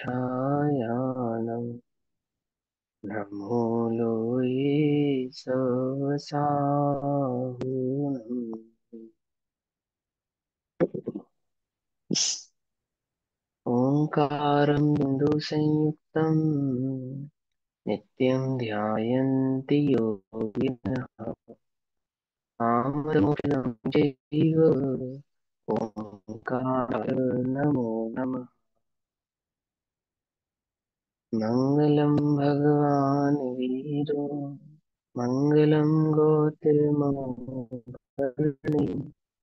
प्रतिष्ठायानं नमो लोये सवसाहुनं ओंकारं बिन्दुसंयुक्तं नित्यं ध्यायन्ति योगिनः आमरमुखिनं चैव ओंकार नमो नमः। मङ्गलं भगवान् वीरो मङ्गलं गोत्रमोकर्णे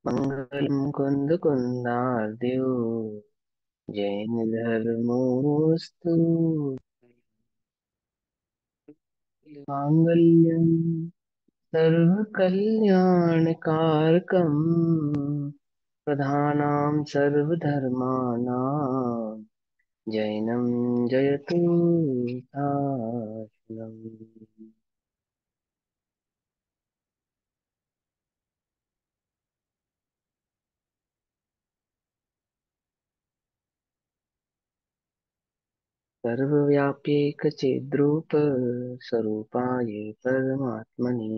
मङ्गलं कुन्दकुन्दार्द्यो जैनधर्मोऽस्तु माङ्गल्यं सर्वकल्याणकारकं प्रधानां सर्वधर्माणां जैनं जयतु शासनम्। सर्वव्याप्येकचिद्रूप स्वरूपाय परमात्मने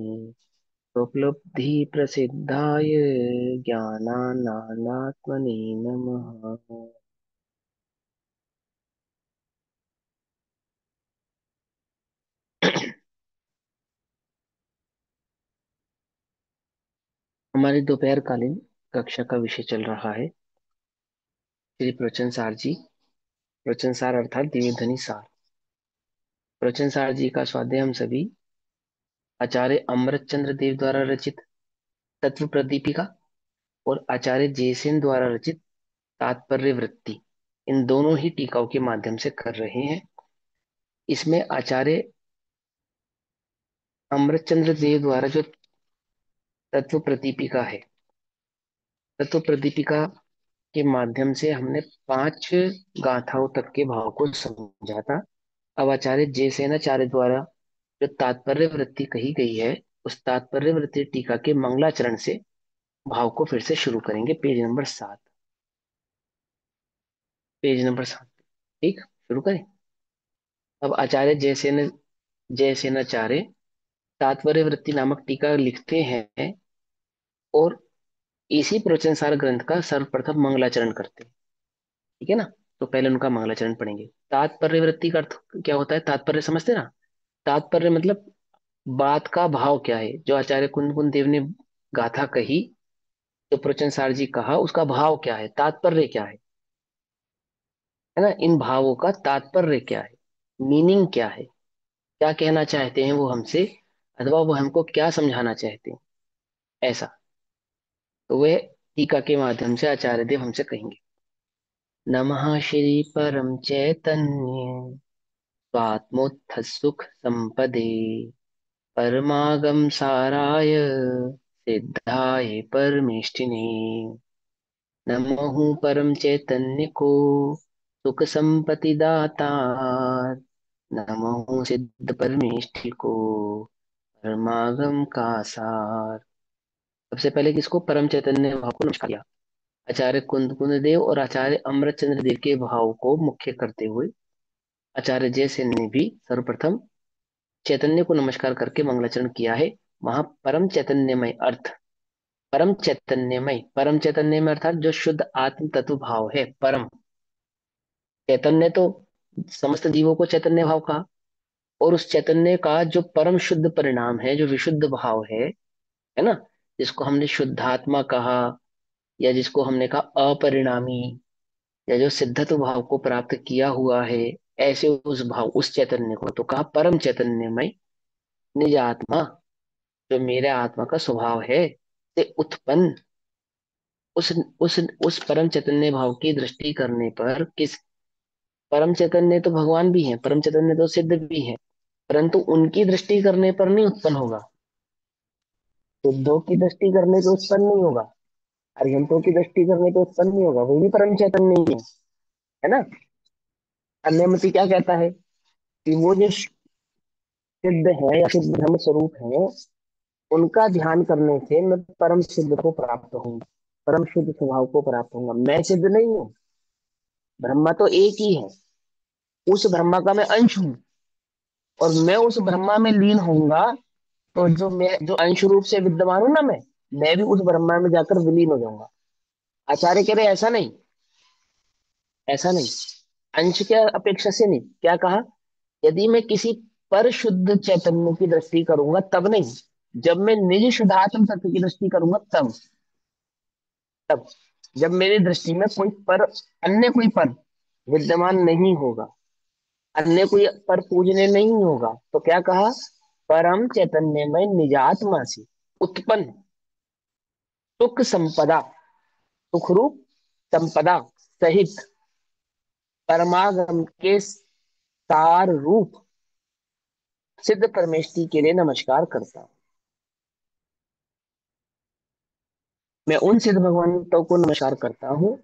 स्वोपलब्धिप्रसिद्धाय ज्ञानानन्दात्मने नमः। हमारी दोपहरकालीन कक्षा का विषय चल रहा है श्री प्रवचन सार जी। प्रवचन सार अर्थात दिव्य ध्वनि सार। प्रवचन सार जी का स्वाध्याय हम सभी आचार्य अमृत चंद्र देव द्वारा रचित तत्व प्रदीपिका और आचार्य जयसेन द्वारा रचित तात्पर्य वृत्ति, इन दोनों ही टीकाओं के माध्यम से कर रहे हैं। इसमें आचार्य अमृतचंद्र देव द्वारा जो तत्व प्रदीपिका है, तत्व प्रदीपिका के माध्यम से हमने 5 गाथाओं तक के भाव को समझा था। अब आचार्य जयसेनाचार्य द्वारा जो तात्पर्य वृत्ति कही गई है, उस तात्पर्य वृत्ति टीका के मंगलाचरण से भाव को फिर से शुरू करेंगे। Page number 7, page number 7। ठीक, शुरू करें। अब आचार्य जयसेनाचार्य तात्पर्य वृत्ति नामक टीका लिखते हैं और इसी प्रवचन सार ग्रंथ का सर्वप्रथम मंगलाचरण करते हैं। ठीक है ना। तो पहले उनका मंगलाचरण पढ़ेंगे। तात्पर्य वृत्ति का अर्थ क्या होता है? तात्पर्य समझते ना। तात्पर्य मतलब बात का भाव क्या है। जो आचार्य कुंद कुंद देव ने गाथा कही, जो प्रवचन सार जी कहा, उसका भाव क्या है, तात्पर्य क्या है ना। इन भावों का तात्पर्य क्या है, मीनिंग क्या है, क्या कहना चाहते हैं वो हमसे, अथवा वो हमको क्या समझाना चाहते हैं, ऐसा। तो वह टीका के माध्यम से आचार्य देव हमसे कहेंगे। नमः श्री परम चैतन्य स्वात्मोत्थ सुख संपदे परमागम साराय सिद्धाय परमेष्ठिने नमो परम चैतन्य को सुख संपत्ति दातार नमो सिद्ध परमेष्ठि को परमागम का सार। सबसे पहले किसको? परम चैतन्य भाव को नमस्कार किया। आचार्य कुंद कुंद देव और आचार्य अमृतचंद्र देव के भाव को मुख्य करते हुए आचार्य जयसेन ने भी सर्वप्रथम चैतन्य को नमस्कार करके मंगलाचरण किया है। वहां परम चैतन्यमय अर्थ, परम चैतन्यमय अर्थात जो शुद्ध आत्म तत्व भाव है। परम चैतन्य तो समस्त जीवों को चैतन्य भाव कहा, और उस चैतन्य का जो परम शुद्ध परिणाम है, जो विशुद्ध भाव है ना, जिसको हमने शुद्धात्मा कहा, या जिसको हमने कहा अपरिणामी, या जो सिद्धत्व भाव को प्राप्त किया हुआ है, ऐसे उस भाव, उस चैतन्य को तो कहा परम चैतन्यमय। निज आत्मा, जो मेरे आत्मा का स्वभाव है, से उत्पन्न उस उस परम चैतन्य भाव की दृष्टि करने पर, किस परम चैतन्य तो भगवान भी हैं, परम चैतन्य तो सिद्ध भी हैं, परंतु उनकी दृष्टि करने पर नहीं उत्पन्न होगा। सिद्धों की दृष्टि करने पे उत्पन्न नहीं होगा, अरिहंतों की दृष्टि करने पे उत्पन्न नहीं होगा, वो भी परम चैतन्य ही है ना। अन्यमति क्या कहता है कि वो जो सिद्ध है या सिद्ध ब्रह्म स्वरूप है, उनका ध्यान करने से मैं परम सिद्ध को प्राप्त होऊंगा, परम शुद्ध स्वभाव को प्राप्त होऊंगा। मैं सिद्ध नहीं हूँ, ब्रह्मा तो एक ही है, उस ब्रह्मा का मैं अंश हूँ, और मैं उस ब्रह्मा में लीन होऊंगा, तो जो मैं जो अंश रूप से विद्यमान हूं ना, मैं भी उस ब्रह्मा में जाकर विलीन हो जाऊंगा। आचार्य कह रहे ऐसा नहीं, ऐसा नहीं, अंश के अपेक्षा से नहीं, क्या कहा, यदि मैं किसी पर शुद्ध चैतन्य की दृष्टि करूंगा तब नहीं, जब मैं निज शुद्धात्म तत्व की दृष्टि करूंगा तब, तब जब मेरी दृष्टि में कोई पर, अन्य कोई पर विद्यमान नहीं होगा, अन्य कोई पर पूजने नहीं होगा, तो क्या कहा, परम चैतन्य में निजात्मा से उत्पन्न सुख संपदा, सुख रूप संपदा सहित परमागम के सार रूप सिद्ध परमेष्टि के लिए नमस्कार करता हूं। मैं उन सिद्ध भगवंतों को नमस्कार करता हूँ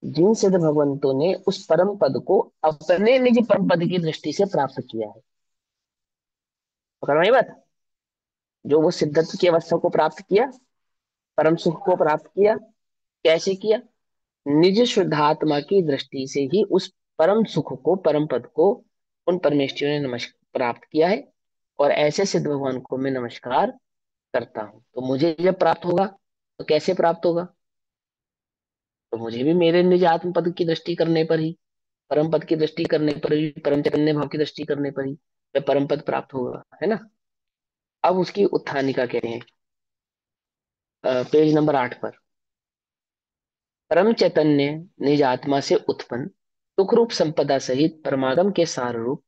जिन सिद्ध भगवंतों ने उस परम पद को अपने निज परम पद की दृष्टि से प्राप्त किया है। पकड़ में आई बात, जो वो सिद्धत्व की अवस्था को प्राप्त किया, परम सुख को प्राप्त किया, कैसे किया, निज शुद्धात्मा की दृष्टि से ही उस परम सुख को, परम पद को उन परमेष्ठियों ने नमस्कार प्राप्त किया है। और ऐसे सिद्ध भगवान को मैं नमस्कार करता हूं। तो मुझे जब प्राप्त होगा तो कैसे प्राप्त होगा, तो मुझे भी मेरे निज आत्म पद की दृष्टि करने पर ही, परम पद की दृष्टि करने पर ही, परम चैतन्य भाव की दृष्टि करने पर ही वह परम पद प्राप्त होगा, है ना। अब उसकी उत्थानिका कह रहे हैं, पेज नंबर 8 पर। परम चैतन्य निज आत्मा से उत्पन्न सुख रूप संपदा सहित परमागम के सार रूप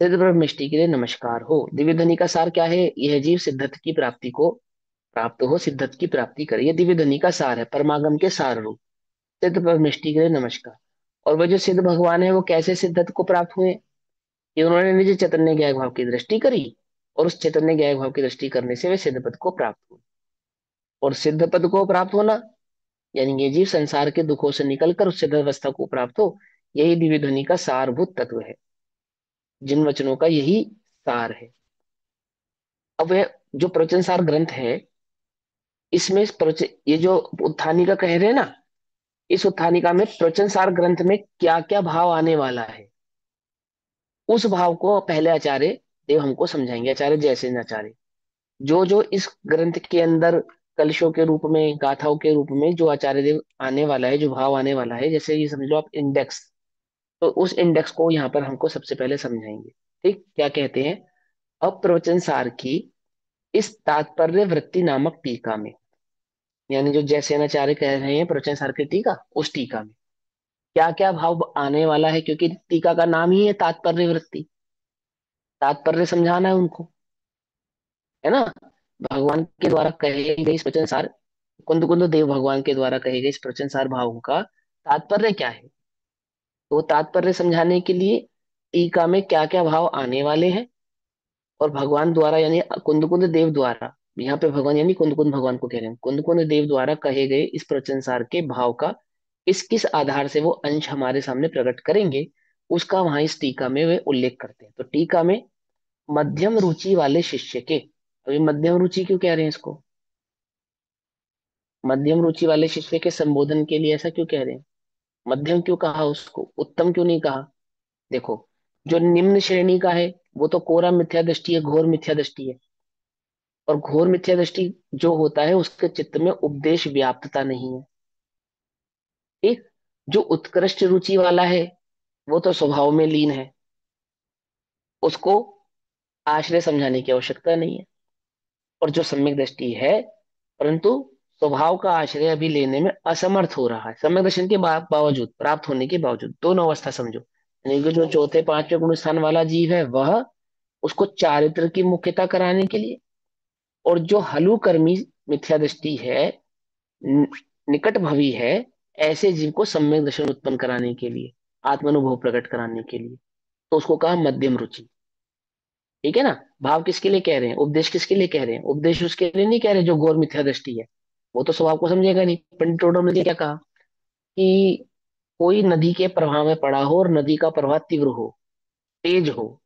सिद्ध ब्रह्मष्टि के लिए नमस्कार हो। दिव्य ध्वनि का सार क्या है, यह जीव सिद्धत की प्राप्ति को प्राप्त हो, सिद्धत की प्राप्ति करे, ये दिव्य ध्वनि का सार है, परमागम के सार रूप सिद्ध ब्रह्मष्टि के लिए नमस्कार। और वह जो सिद्ध भगवान है वो कैसे सिद्धत को प्राप्त हुए, कि उन्होंने निज चैतन्य ज्ञान भाव की दृष्टि करी, और उस चैतन्य ज्ञान भाव की दृष्टि करने से वे सिद्ध पद को प्राप्त हुए। और सिद्ध पद को प्राप्त होना यानी ये जीव संसार के दुखों से निकलकर उस सिद्ध अवस्था को प्राप्त हो, यही दिव्य ध्वनि का सारभूत तत्व है, जिन वचनों का यही सार है। अब यह जो प्रवचन सार ग्रंथ है, इसमें ये जो उत्थानिका कह रहे हैं ना, इस उत्थानिका में प्रवचन सार ग्रंथ में क्या क्या भाव आने वाला है, उस भाव को पहले आचार्य देव हमको समझाएंगे, आचार्य जयसेन आचार्य। जो जो इस ग्रंथ के अंदर कलशों के रूप में, गाथाओं के रूप में जो आचार्य देव आने वाला है, जो भाव आने वाला है, जैसे ये समझ लो आप इंडेक्स, तो उस इंडेक्स को यहाँ पर हमको सबसे पहले समझाएंगे। ठीक, क्या कहते हैं, अब प्रवचन सार की इस तात्पर्य वृत्ति नामक टीका में, यानी जो जयसेनाचार्य कह रहे हैं प्रवचन सार की टीका, उस टीका में क्या क्या भाव आने वाला है, क्योंकि टीका का नाम ही है तात्पर्य वृत्ति, तात्पर्य समझाना है उनको, है ना। भगवान के द्वारा कहे गए इस प्रवचन सार, कुंद कुंद देव भगवान के द्वारा कहे गए इस प्रवचन सार भावों का तात्पर्य क्या है, तो तात्पर्य समझाने के लिए टीका में क्या क्या भाव आने वाले हैं, और भगवान द्वारा यानी कुंद कुंद देव द्वारा, यहाँ पे भगवान यानी कुंद कुंद भगवान को कह रहे हैं, कुंद कुंद देव द्वारा कहे गए इस प्रवचन सार के भाव का किस किस आधार से वो अंश हमारे सामने प्रकट करेंगे, उसका वहां इस टीका में वे उल्लेख करते हैं। तो टीका में मध्यम रुचि वाले शिष्य के, अभी मध्यम रुचि क्यों कह रहे हैं इसको, मध्यम रुचि वाले शिष्य के संबोधन के लिए ऐसा क्यों कह रहे हैं, मध्यम क्यों कहा, उसको उत्तम क्यों नहीं कहा। देखो, जो निम्न श्रेणी का है वो तो कोरा मिथ्या दृष्टि है, घोर मिथ्या दृष्टि है, और घोर मिथ्या दृष्टि जो होता है उसके चित्त में उपदेश व्याप्तता नहीं है। ठीक, जो उत्कृष्ट रुचि वाला है वो तो स्वभाव में लीन है, उसको आश्रय समझाने की आवश्यकता नहीं है। और जो सम्यक दृष्टि है परंतु स्वभाव का आश्रय अभी लेने में असमर्थ हो रहा है, सम्यक दर्शन के बावजूद, प्राप्त होने के बावजूद, दोनों अवस्था समझो, यानी कि जो चौथे पांचवें गुण स्थान वाला जीव है वह, उसको चारित्र की मुख्यता कराने के लिए, और जो हलुकर्मी मिथ्या दृष्टि है, नि- निकट भवी है, ऐसे जीव को सम्यक दर्शन उत्पन्न कराने के लिए, आत्मानुभव प्रकट कराने के लिए, तो उसको कहा मध्यम रुचि। ठीक है ना। भाव किसके लिए कह रहे हैं, उपदेश किसके लिए कह रहे हैं, उपदेश उसके लिए नहीं कह रहे जो घोर मिथ्या दृष्टि है, वो तो स्वभाव को समझेगा नहीं। पंडित टोडर ने क्या कहा कि कोई नदी के प्रवाह में पड़ा हो और नदी का प्रवाह तीव्र हो, तेज हो,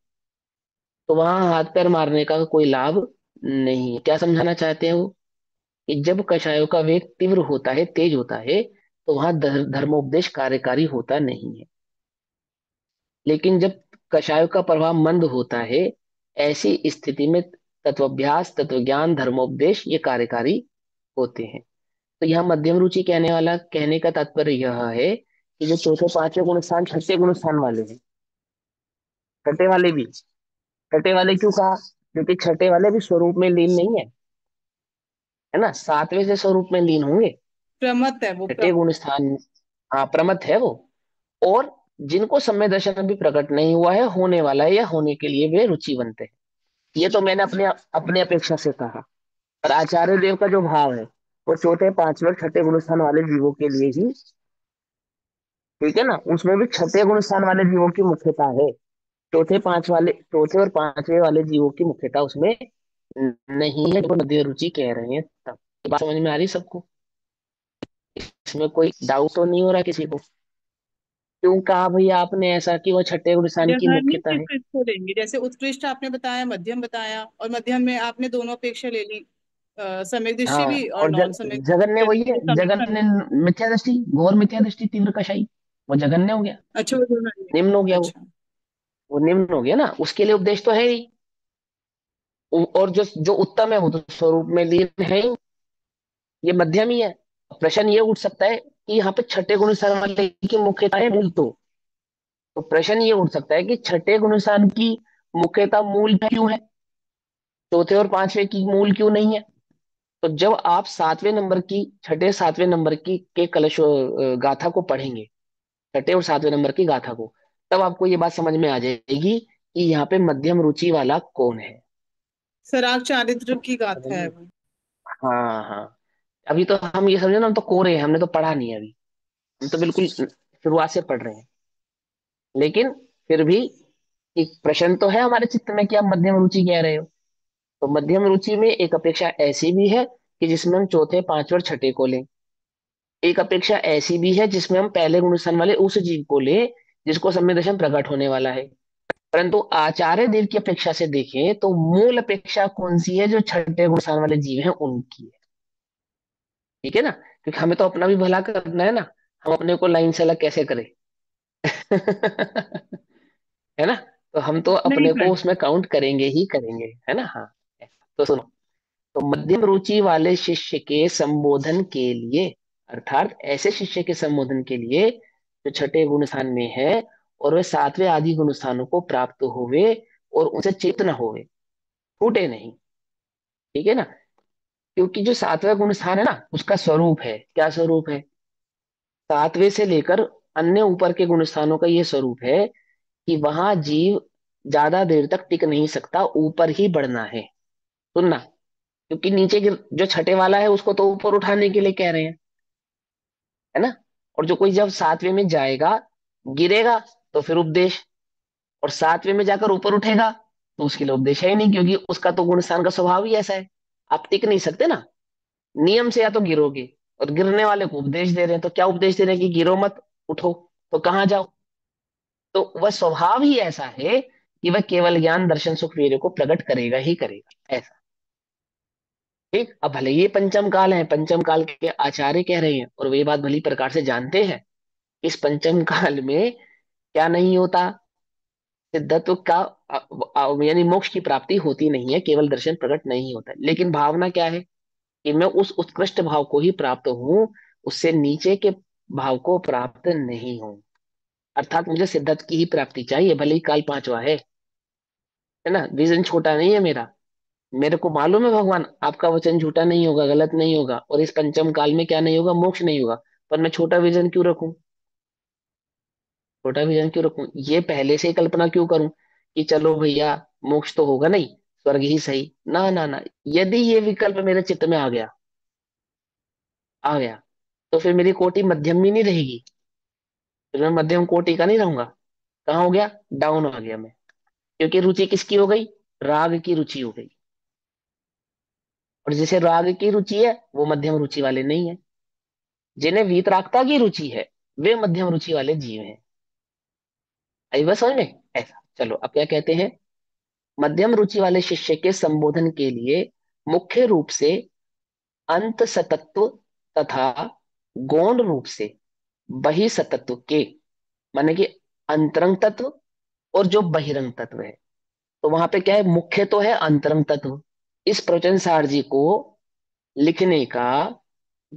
तो वहां हाथ पैर मारने का कोई लाभ नहीं है। क्या समझाना चाहते हैं वो, कि जब कषायों का वेग तीव्र होता है, तेज होता है, तो वहां धर्मोपदेश कार्यकारी होता नहीं है। लेकिन जब कषायों का प्रभाव मंद होता है, ऐसी स्थिति में तत्वभ्यास, तत्वज्ञान, धर्मोपदेश ये कार्यकारी होते हैं। तो यहाँ मध्यम रुचि कहने का तात्पर्य यह है कि जो चौथे पांचवें गुण स्थान, छठे गुण स्थान वाले हैं, छठे वाले भी, छठे वाले क्यों कहा, क्योंकि छठे वाले भी स्वरूप में लीन नहीं है ना, सातवें से स्वरूप में लीन होंगे। प्रमत है वो, छठे गुण स्थान, हाँ प्रमथ है वो। और जिनको समय दर्शन अभी प्रकट नहीं हुआ है, होने वाला है या होने के लिए वे रुचिवंत है। ये तो मैंने अपने अपने अपेक्षा से कहा। और आचार्य देव का जो भाव है, वो चौथे पांचवें और छठे गुण स्थान वाले जीवों के लिए ही, ठीक है ना, उसमें भी छठे गुण स्थान वाले जीवों की मुख्यता है। चौथे और पांचवे वाले जीवों की मुख्यता उसमें नहीं है, जो मध्य रुचि कह रहे हैं। तब ये बात समझ में आ रही सबको? इसमें कोई डाउट तो नहीं हो रहा किसी को? क्यों कहा भैया आपने ऐसा कि वो छठे गुण स्थान की जगहनी मुख्यता किस है? किस को लेंगे? जैसे उत्कृष्ट आपने बताया, मध्यम बताया, और मध्यम में आपने दोनों अपेक्षा ले ली, सम्यक दृष्टि हाँ, भी और और नॉन सम्यक जगन्य दृष्टि। वही है, जैसे सम्यक जगन्य मिथ्या दृष्टि, घोर मिथ्या दृष्टि, तीव्र कषाई, वो जगन्य हो गया, अच्छा, वो दोनों नहीं निम्न हो है। गया वो। अच्छा। वो निम्न हो गया ना, उसके लिए उपदेश तो है ही। और जो जो उत्तम है वो तो स्वरूप में लीन है ही, ये मध्यम ही है। प्रश्न ये उठ सकता है कि यहाँ पे छठे गुण स्थान वाले की मुख्यता है मूल तो प्रश्न ये उठ सकता है कि छठे गुण स्थान की मुख्यता मूल क्यों है, चौथे और पांचवे की मूल क्यों नहीं है? तो जब आप सातवें नंबर की, छठे सातवें नंबर की के कलश गाथा को पढ़ेंगे, छठे और सातवें नंबर की गाथा को, तब आपको ये बात समझ में आ जाएगी कि यहाँ पे मध्यम रुचि वाला कौन है। सराग चारित्र की गाथा है समझे? वो। हाँ हाँ। अभी तो हम ये समझे ना, हम तो कोरे हैं, हमने तो पढ़ा नहीं है अभी, हम तो बिल्कुल शुरुआत से पढ़ रहे हैं। लेकिन फिर भी एक प्रश्न तो है हमारे चित्त में कि आप मध्यम रुचि कह रहे हो। तो मध्यम रुचि में एक अपेक्षा ऐसी भी है कि जिसमें हम चौथे पांचवें और छठे को लें। एक अपेक्षा ऐसी भी है जिसमें हम पहले गुण स्थान वाले उस जीव को लें जिसको सम्यक दर्शन प्रकट होने वाला है। परंतु आचार्य देव की अपेक्षा से देखें तो मूल अपेक्षा कौन सी है, जो छठे गुण स्थान वाले जीव हैं उनकी है। ठीक है ना, क्योंकि हमें तो अपना भी भला करना है ना, हम अपने को लाइन से अलग कैसे करें? है ना? तो हम तो नहीं अपने को करना। उसमें काउंट करेंगे ही करेंगे, है ना? हाँ। तो सुनो, तो मध्यम रुचि वाले शिष्य के संबोधन के लिए, अर्थात ऐसे शिष्य के संबोधन के लिए जो छठे गुण स्थान में है और वे सातवें आदि गुण स्थानों को प्राप्त होवे और उनसे चित्त न होवे, छूटे नहीं। ठीक है ना? क्योंकि जो सातवें गुण स्थान है ना, उसका स्वरूप है, क्या स्वरूप है? सातवें से लेकर अन्य ऊपर के गुण स्थानों का ये स्वरूप है कि वहां जीव ज्यादा देर तक टिक नहीं सकता, ऊपर ही बढ़ना है। सुनना, क्योंकि जो छठे वाला है उसको तो ऊपर उठाने के लिए कह रहे हैं, है ना? और जो कोई जब सातवें में जाएगा, गिरेगा, तो फिर उपदेश। और सातवें में जाकर ऊपर उठेगा तो उसके लिए उपदेश है ही नहीं, क्योंकि उसका तो गुण स्थान का स्वभाव ही ऐसा है। आप टिक नहीं सकते ना, नियम से या तो गिरोगे। और गिरने वाले को उपदेश दे रहे हैं, तो क्या उपदेश दे रहे हैं कि गिरो मत, उठो। तो कहाँ जाओ? तो वह स्वभाव ही ऐसा है कि वह केवल ज्ञान दर्शन सुख वीर्य को प्रकट करेगा ही करेगा, ऐसा। ठीक, अब भले ये पंचम काल है, पंचम काल के आचार्य कह रहे हैं और वे ये बात भली प्रकार से जानते हैं, इस पंचम काल में क्या नहीं होता, सिद्धत्व का यानी मोक्ष की प्राप्ति होती नहीं है, केवल दर्शन प्रकट नहीं होता है। लेकिन भावना क्या है कि मैं उस उत्कृष्ट भाव को ही प्राप्त हूं, उससे नीचे के भाव को प्राप्त नहीं हूं। अर्थात मुझे सिद्धत्व की ही प्राप्ति चाहिए, भले ही काल पांचवा है ना, विजन छोटा नहीं है मेरा। मेरे को मालूम है भगवान आपका वचन झूठा नहीं होगा, गलत नहीं होगा, और इस पंचम काल में क्या नहीं होगा, मोक्ष नहीं होगा। पर मैं छोटा विजन क्यों रखूं, छोटा विजन क्यों रखूं, ये पहले से ही कल्पना क्यों करूं कि चलो भैया मोक्ष तो होगा नहीं, स्वर्ग ही सही। ना ना ना, यदि ये विकल्प मेरे चित्त में आ गया तो फिर मेरी कोटि मध्यम ही नहीं रहेगी, फिर मैं मध्यम कोटि का नहीं रहूंगा। कहाँ हो गया, डाउन आ गया मैं। क्योंकि रुचि किसकी हो गई, राग की रुचि हो गई। और जिसे राग की रुचि है वो मध्यम रुचि वाले नहीं है। जिन्हें वीतरागता की रुचि है वे मध्यम रुचि वाले जीव हैं। आई बस समझ में? ऐसा, चलो अब क्या कहते हैं। मध्यम रुचि वाले शिष्य के संबोधन के लिए मुख्य रूप से अंत सतत्व तथा गौण रूप से बहि सतत्व के, माने कि अंतरंग तत्व और जो बहिरंग तत्व है। तो वहां पे क्या है, मुख्य तो है अंतरंग तत्व। इस प्रवचन सार जी को लिखने का,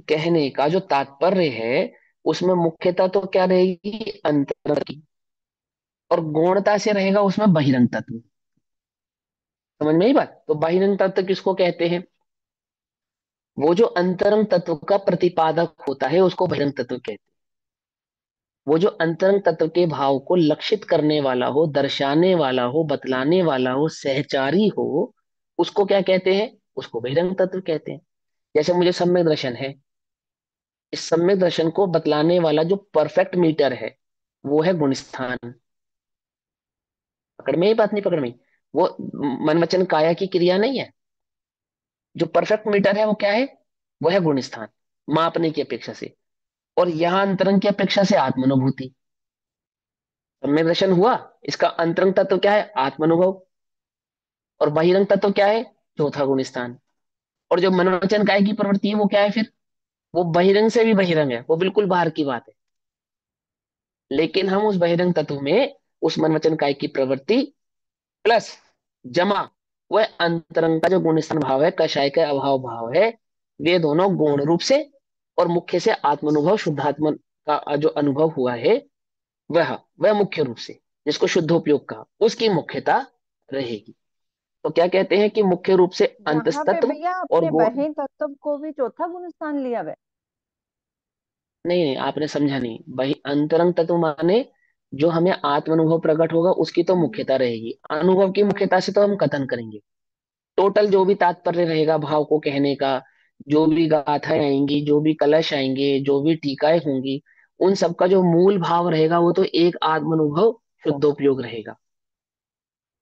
कहने का जो तात्पर्य है, उसमें मुख्यता तो क्या रहेगी, अंतरंग की, और गौणता से रहेगा उसमें बहिरंग तत्व। समझ में आई बात? तो बहिरंग तत्व किसको कहते हैं? वो जो अंतरंग तत्व का प्रतिपादक होता है उसको बहिरंग तत्व कहते हैं। वो जो अंतरंग तत्व के भाव को लक्षित करने वाला हो, दर्शाने वाला हो, बतलाने वाला हो, सहचारी हो, उसको क्या कहते हैं? उसको बहिरंग तत्व कहते हैं। जैसे मुझे सम्यक दर्शन है, इस सम्यक दर्शन को बतलाने वाला जो परफेक्ट मीटर है वो है गुणस्थान। पकड़ में ही बात, नहीं पकड़ में? वो मन वचन काया की क्रिया नहीं है। जो परफेक्ट मीटर है वो क्या है? वो है गुण स्थान, मापने की अपेक्षा से। और यहाँ अंतरंग की अपेक्षा से आत्मानुभूति। सम्यक दर्शन हुआ, इसका अंतरंग तत्व क्या है? आत्मानुभव। और बहिरंग तत्व क्या है? चौथा गुण स्थान। और जो मनोवचन काय की प्रवृत्ति है वो क्या है फिर? वो बहिरंग से भी बहिरंग है, वो बिल्कुल बाहर की बात है। लेकिन हम उस बहिरंग तत्व में उस मनवचन काय की प्रवृत्ति प्लस जमा वह अंतरंग का जो गुण स्थान भाव है, कषाय का अभाव भाव है, वे दोनों गौण रूप से और मुख्य से आत्मानुभव शुद्धात्म का जो अनुभव हुआ है, वह वह मुख्य रूप से, जिसको शुद्धोपयोग कहा, उसकी मुख्यता रहेगी। तो क्या कहते हैं कि मुख्य रूप से यहाँ पे अंतस्तत्व भैया और आपने गौण। बहिं तत्व को भी चौथा गुण स्थान लिया हुआ है। नहीं नहीं, आपने समझा नहीं। वही अंतरंग तत्व माने जो हमें आत्मानुभव प्रकट होगा उसकी तो हम्म। मुख्यता रहेगी। अनुभव की मुख्यता से तो हम कथन करेंगे। टोटल जो भी तात्पर्य रहेगा भाव को कहने का, जो भी गाथाएं आएंगी, जो भी कलश आएंगे, जो भी टीकाएं होंगी, उन सब का जो मूल भाव रहेगा वो तो एक आत्मानुभव शुद्धोपयोग रहेगा।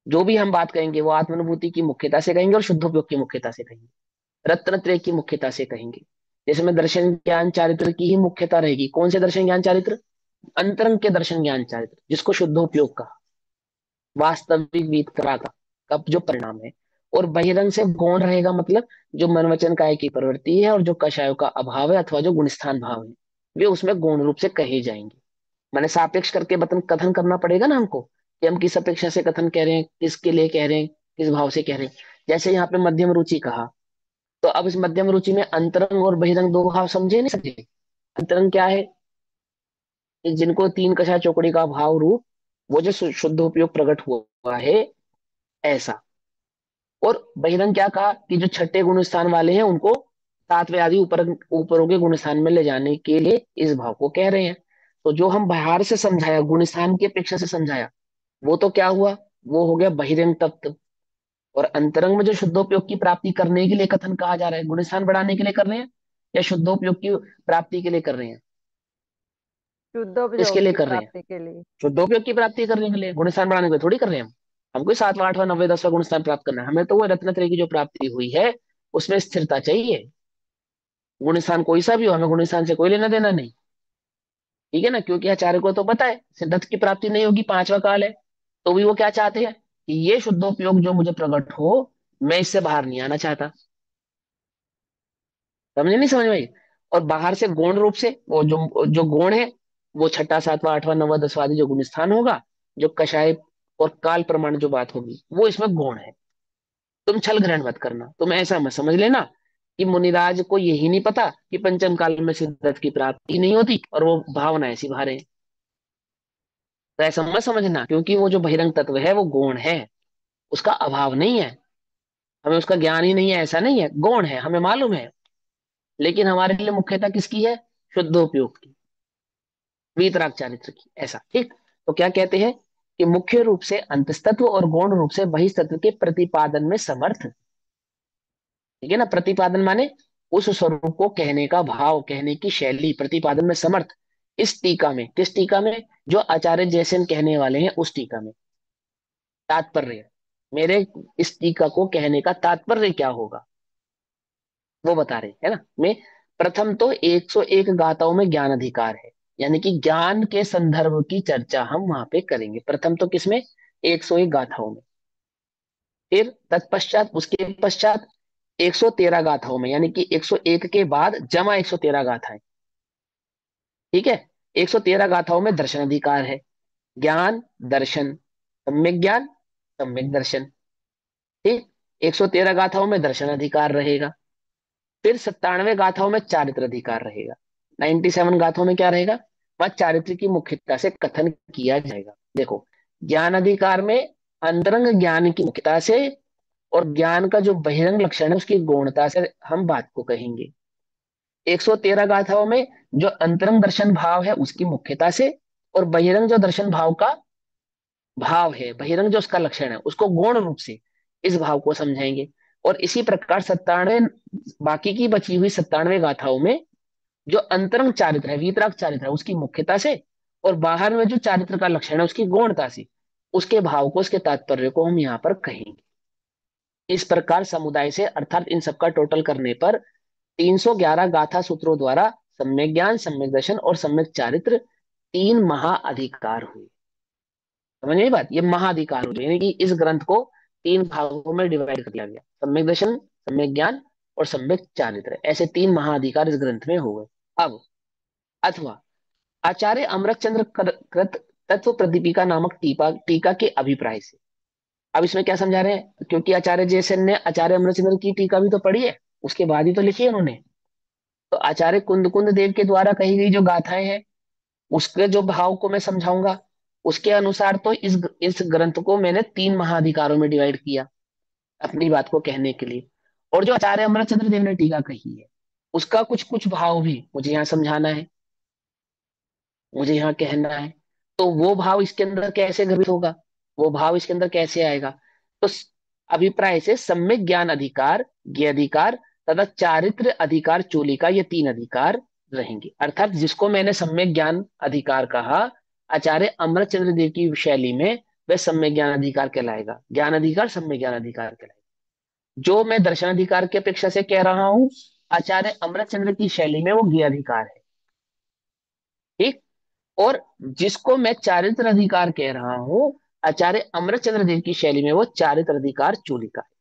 जो भी हम बात कहेंगे वो आत्मानुभूति की मुख्यता से कहेंगे और शुद्धोपयोग की मुख्यता से कहेंगे, रत्नत्रय की मुख्यता से कहेंगे। जैसे में दर्शन ज्ञान चारित्र की ही मुख्यता रहेगी। कौन से दर्शन ज्ञान चारित्र? अंतरंग के दर्शन ज्ञान चारित्र, जिसको शुद्धोपयोग का, वास्तविक बीत करा का जो परिणाम है। और बहिरंग से गौण रहेगा, मतलब जो मनवचन काय की प्रवृत्ति है और जो कषायों का अभाव है अथवा जो गुणस्थान भाव है, वे उसमें गौण रूप से कहे जाएंगे। मैंने सापेक्ष करके बतन कथन करना पड़ेगा ना हमको, कि हम किस अपेक्षा से कथन कह रहे हैं, किसके लिए कह रहे हैं, किस भाव से कह रहे हैं। जैसे यहाँ पे मध्यम रुचि कहा, तो अब इस मध्यम रुचि में अंतरंग और बहिरंग दो भाव समझे नहीं समझे? अंतरंग क्या है? कि जिनको तीन कषाय चौकड़ी का भाव रूप, वो जो शुद्ध उपयोग प्रकट हुआ है, ऐसा। और बहिरंग क्या कहा, कि जो छठे गुण स्थान वाले हैं उनको सातवें आदि ऊपर ऊपरों के गुण स्थान में ले जाने के लिए इस भाव को कह रहे हैं। तो जो हम बाहर से समझाया, गुण स्थान की अपेक्षा से समझाया, वो तो क्या हुआ, वो हो गया बहिरंग तत्व। और अंतरंग में जो शुद्धोपयोग की प्राप्ति करने के लिए कथन कहा जा रहा है, गुण स्थान बढ़ाने के लिए कर रहे हैं या शुद्धोपयोग की प्राप्ति के लिए कर रहे हैं? किसके शुद्धोपयोग लिए की कर रहे हैं? प्राप्ति के लिए। शुद्धोपयोग की प्राप्ति करने के लिए, गुण स्थान बढ़ाने के लिए थोड़ी कर रहे हैं हम। हमको 7वां 8वां 9वें 10वां गुण स्थान प्राप्त करना है। हमें तो वो रत्नत्रय की जो प्राप्ति हुई है उसमें स्थिरता चाहिए। गुण स्थान कोई सा भी हो, हमें गुण स्थान से कोई लेना देना नहीं। ठीक है ना? क्योंकि आचार्य को तो पता है सिद्धार्थ की प्राप्ति नहीं होगी, 5वां काल है। तो भी वो क्या चाहते हैं, कि ये शुद्धोपयोग जो मुझे प्रकट हो, मैं इससे बाहर नहीं आना चाहता। समझे नहीं समझ में आई? और बाहर से गौण रूप से वो जो जो गुण है, वो छठा 7वां 8वां 9वां 10वां आदि जो गुण स्थान होगा, जो कषाय और काल प्रमाण जो बात होगी, वो इसमें गौण है। तुम छल ग्रहण मत करना, तुम ऐसा मत समझ लेना कि मुनिराज को यही नहीं पता कि पंचम काल में सिद्धत की प्राप्ति नहीं होती और वो भावना ऐसी बाहर है। तो ऐसा मत समझना, क्योंकि वो जो बहिरंग तत्व है वो गौण है, उसका अभाव नहीं है। हमें उसका ज्ञान ही नहीं है ऐसा नहीं है, गौण है, हमें मालूम है। लेकिन हमारे लिए मुख्यता किसकी है? शुद्धोपयोग की, वीतराग चारित्र की, ऐसा। ठीक। तो क्या कहते हैं, कि मुख्य रूप से अंतस्तत्व और गौण रूप से बहिस्तत्व के प्रतिपादन में समर्थ। ठीक है ना? प्रतिपादन माने उस स्वरूप को कहने का भाव, कहने की शैली, प्रतिपादन में समर्थ। इस टीका में, किस टीका में? जो आचार्य जैसे कहने वाले हैं उस टीका में। तात्पर्य, मेरे इस टीका को कहने का तात्पर्य क्या होगा, वो बता रहे है ना। मैं प्रथम तो 101 गाथाओं में ज्ञान अधिकार है, यानी कि ज्ञान के संदर्भ की चर्चा हम वहां पे करेंगे। प्रथम तो किसमें? 101 गाथाओं में। फिर तत्पश्चात, उसके पश्चात 113 गाथाओं में, यानी कि 101 के बाद जमा 113 गाथाएं। ठीक है? 113 गाथाओं में दर्शन अधिकार है। ज्ञान, दर्शन, सम्यक ज्ञान, सम्यक दर्शन। ठीक। 113 गाथाओं में दर्शन अधिकार रहेगा। फिर 97 गाथाओं में चारित्र अधिकार रहेगा। 97 गाथाओं में क्या रहेगा? वह चारित्र की मुख्यता से कथन किया जाएगा। देखो, ज्ञान अधिकार में अंतरंग ज्ञान की मुख्यता से और ज्ञान का जो बहिरंग लक्षण है उसकी गौणता से हम बात को कहेंगे। 113 गाथाओं में जो अंतरंग दर्शन भाव है उसकी मुख्यता से, और बहिरंग जो दर्शन भाव का भाव है, बहिरंग जो उसका लक्षण है उसको गौण रूप से इस भाव को समझाएंगे। और इसी प्रकार 97, बाकी की बची हुई 97 गाथाओं में जो अंतरंग चारित्र है, वीतराग चारित्र है, उसकी मुख्यता से, और बाहर में जो चारित्र का लक्षण है उसकी गौणता से, उसके भाव को, उसके तात्पर्य को हम यहाँ पर कहेंगे। इस प्रकार समुदाय से अर्थात इन सबका टोटल करने पर 311 गाथा सूत्रों द्वारा सम्यक ज्ञान, सम्यक दर्शन और सम्यक चारित्र तीन महाअधिकार हुए। समझ में बात? ये महाअधिकार हुए, यानी कि इस ग्रंथ को तीन भागों में डिवाइड कर दिया गया। सम्यक दर्शन, सम्यक ज्ञान और सम्यक चारित्र, ऐसे तीन महाअधिकार इस ग्रंथ में हो गए। अब अथवा आचार्य अमरचंद्र कृत तत्व प्रदीपिका नामक टीका टीका के अभिप्राय से। अब इसमें क्या समझा रहे हैं? क्योंकि आचार्य जयसेन ने आचार्य अमरचंद्र की टीका भी तो पढ़ी है, उसके बाद ही तो लिखी है उन्होंने। तो आचार्य कुंद कुंद देव के द्वारा कही गई जो गाथाएं हैं उसके जो भाव को मैं समझाऊंगा। उसके अनुसार तो इस ग्रंथ को मैंने तीन महाअधिकारों में डिवाइड किया अपनी बात को कहने के लिए। और जो आचार्य अमरचंद्र देव ने टीका कही है उसका कुछ कुछ भाव भी मुझे यहाँ समझाना है, मुझे यहाँ कहना है। तो वो भाव इसके अंदर कैसे घटित होगा, वो भाव इसके अंदर कैसे आएगा? तो अभिप्राय से सम्यक ज्ञान अधिकार, ज्ञ अधिकार तथा चारित्र अधिकार चूलिका, ये तीन अधिकार रहेंगे। अर्थात जिसको मैंने सम्यक ज्ञान अधिकार कहा आचार्य अमरचंद्र देव की शैली में, वह सम्यक ज्ञान अधिकार कहलाएगा। ज्ञान अधिकार सम्यक ज्ञान अधिकार कहलाएगा। जो मैं दर्शन अधिकार की अपेक्षा से कह रहा हूं आचार्य अमरचंद्र की शैली में, वो ज्ञ अधिकार है। ठीक। और जिसको मैं चारित्र अधिकार कह रहा हूं आचार्य अमरचंद्र देव की शैली में, वो चारित्र अधिकार चूलिका है।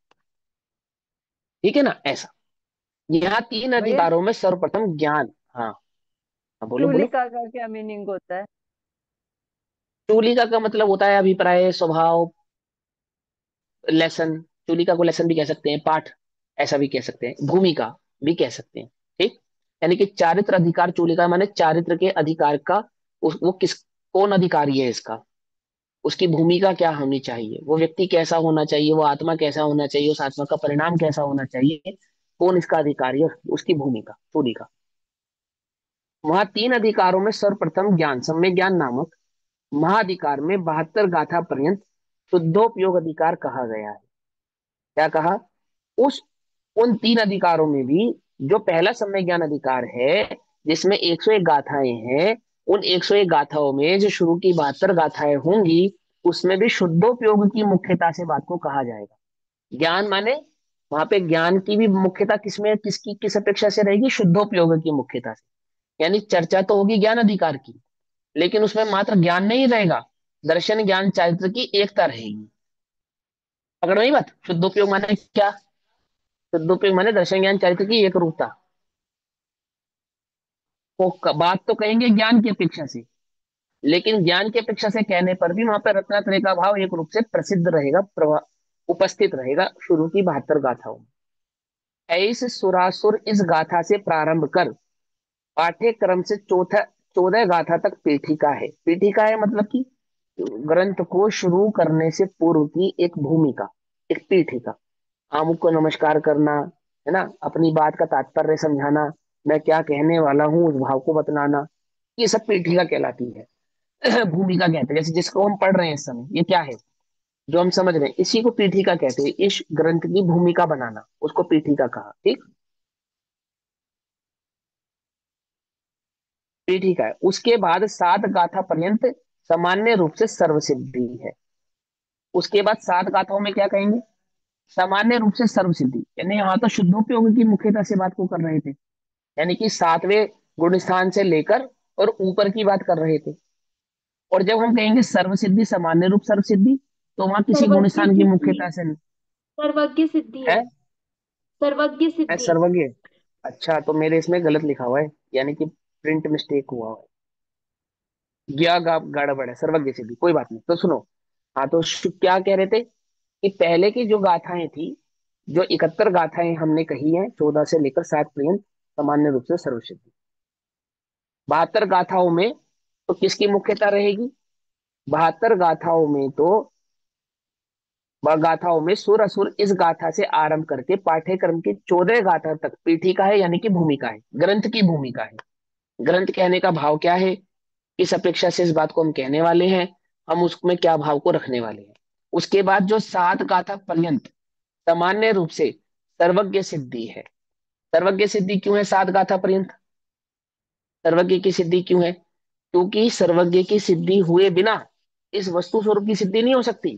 ठीक है ना? ऐसा यहाँ तीन भैया अधिकारों में सर्वप्रथम ज्ञान। हाँ, हाँ, बोलो बोलो। चूलिका का क्या मीनिंग होता है? चूलिका का मतलब होता है अभिप्राय, स्वभाव, लेसन। चूलिका को लेसन भी कह सकते हैं, पाठ ऐसा भी कह सकते हैं, भूमिका भी कह सकते हैं। ठीक। यानी कि चारित्र अधिकार चूलिका माने चारित्र के अधिकार का, वो किस, कौन अधिकारी है इसका, उसकी भूमिका क्या होनी चाहिए, वो व्यक्ति कैसा होना चाहिए, वो आत्मा कैसा होना चाहिए, उस आत्मा का परिणाम कैसा होना चाहिए, कौन इसका अधिकारी है, उसकी भूमिका चूलिका। वहां तीन अधिकारों में सर्वप्रथम ज्ञान, सम्यक ज्ञान नामक महाधिकार में 72 गाथा पर्यंत शुद्धोपयोग अधिकार कहा गया है। क्या कहा? उस उन तीन अधिकारों में भी जो पहला सम्यक ज्ञान अधिकार है जिसमें 101 गाथाएं हैं, उन 101 गाथाओं में जो शुरू की 72 गाथाएं होंगी उसमें भी शुद्धोपयोग की मुख्यता से बात को कहा जाएगा। ज्ञान माने वहां पे ज्ञान की भी मुख्यता किसमें, किसकी किस अपेक्षा से रहेगी? शुद्धोपयोग की मुख्यता से। यानी चर्चा तो होगी ज्ञान अधिकार की, लेकिन उसमें मात्र ज्ञान नहीं रहेगा, दर्शन ज्ञान चारित्र की एकता रहेगी। पकड़ में ही बात? शुद्धोपयोग माने क्या? शुद्धोपयोग माने दर्शन ज्ञान चारित्र की एक रूपता। वो बात तो कहेंगे ज्ञान की अपेक्षा से, लेकिन ज्ञान की अपेक्षा से कहने पर भी वहां पर रत्नात्रय का भाव एक रूप से प्रसिद्ध रहेगा, उपस्थित रहेगा शुरू की 72 गाथाओं में। ऐस सुरासुर इस गाथा से प्रारंभ कर पाठ्यक्रम से चौथा 14 गाथा तक पीठिका है। पीठिका है मतलब कि ग्रंथ को शुरू करने से पूर्व की एक भूमिका, एक पीठिका। आमुख को नमस्कार करना, है ना, अपनी बात का तात्पर्य समझाना, मैं क्या कहने वाला हूँ उस भाव को बतलाना, ये सब पीठिका कहलाती है। भूमिका कहते हैं, जैसे जिसको हम पढ़ रहे हैं इस समय, ये क्या है जो हम समझ रहे हैं, इसी को पीठिका कहते हैं। इस ग्रंथ की भूमिका बनाना उसको पीठिका कहा। ठीक। पीठिका है। उसके बाद 7 गाथा पर्यंत सामान्य रूप से सर्वसिद्धि है। उसके बाद 7 गाथाओं में क्या कहेंगे? सामान्य रूप से सर्वसिद्धि, यानी यहाँ तो शुद्धोपयोग की मुख्यता से बात को कर रहे थे, यानी कि 7वें गुण स्थान से लेकर और ऊपर की बात कर रहे थे। और जब हम कहेंगे सर्वसिद्धि, सामान्य रूप सर्वसिद्धि, तो वहां किसी गुण सर्वज्ञ स्थान की सिद्धि है। मुख्यता से सर्वज्ञ सिद्धि है। है। सर्वज्ञ है सिद्धि। सर्वज्ञ। अच्छा, तो मेरे इसमें गलत लिखा हुआ है, यानी कि प्रिंट मिस्टेक हुआ है, गड़बड़ है, सर्वज्ञ सिद्धि कोई बात नहीं। तो सुनो, हाँ तो क्या कह रहे थे कि पहले की जो गाथाएं थी, जो 71 गाथाएं हमने कही हैं 14 से लेकर 7 पर्यंत, सामान्य रूप से सर्वसिद्ध। 72 गाथाओं में तो किसकी मुख्यता रहेगी? 72 गाथाओं में तो, वह गाथाओं में सुर असुर इस गाथा से आरंभ करके पाठ्यक्रम की 14 गाथा तक पीठिका है, यानी कि भूमिका है, ग्रंथ की भूमिका है। ग्रंथ कहने का भाव क्या है, किस अपेक्षा से इस बात को हम कहने वाले हैं, हम उसमें क्या भाव को रखने वाले हैं। उसके बाद जो 7 गाथा पर्यंत सामान्य रूप से सर्वज्ञ सिद्धि है। सर्वज्ञ सिद्धि क्यों है 7 गाथा पर्यंत? सर्वज्ञ की सिद्धि क्यों है? क्योंकि सर्वज्ञ की सिद्धि हुए बिना इस वस्तु स्वरूप की सिद्धि नहीं हो सकती।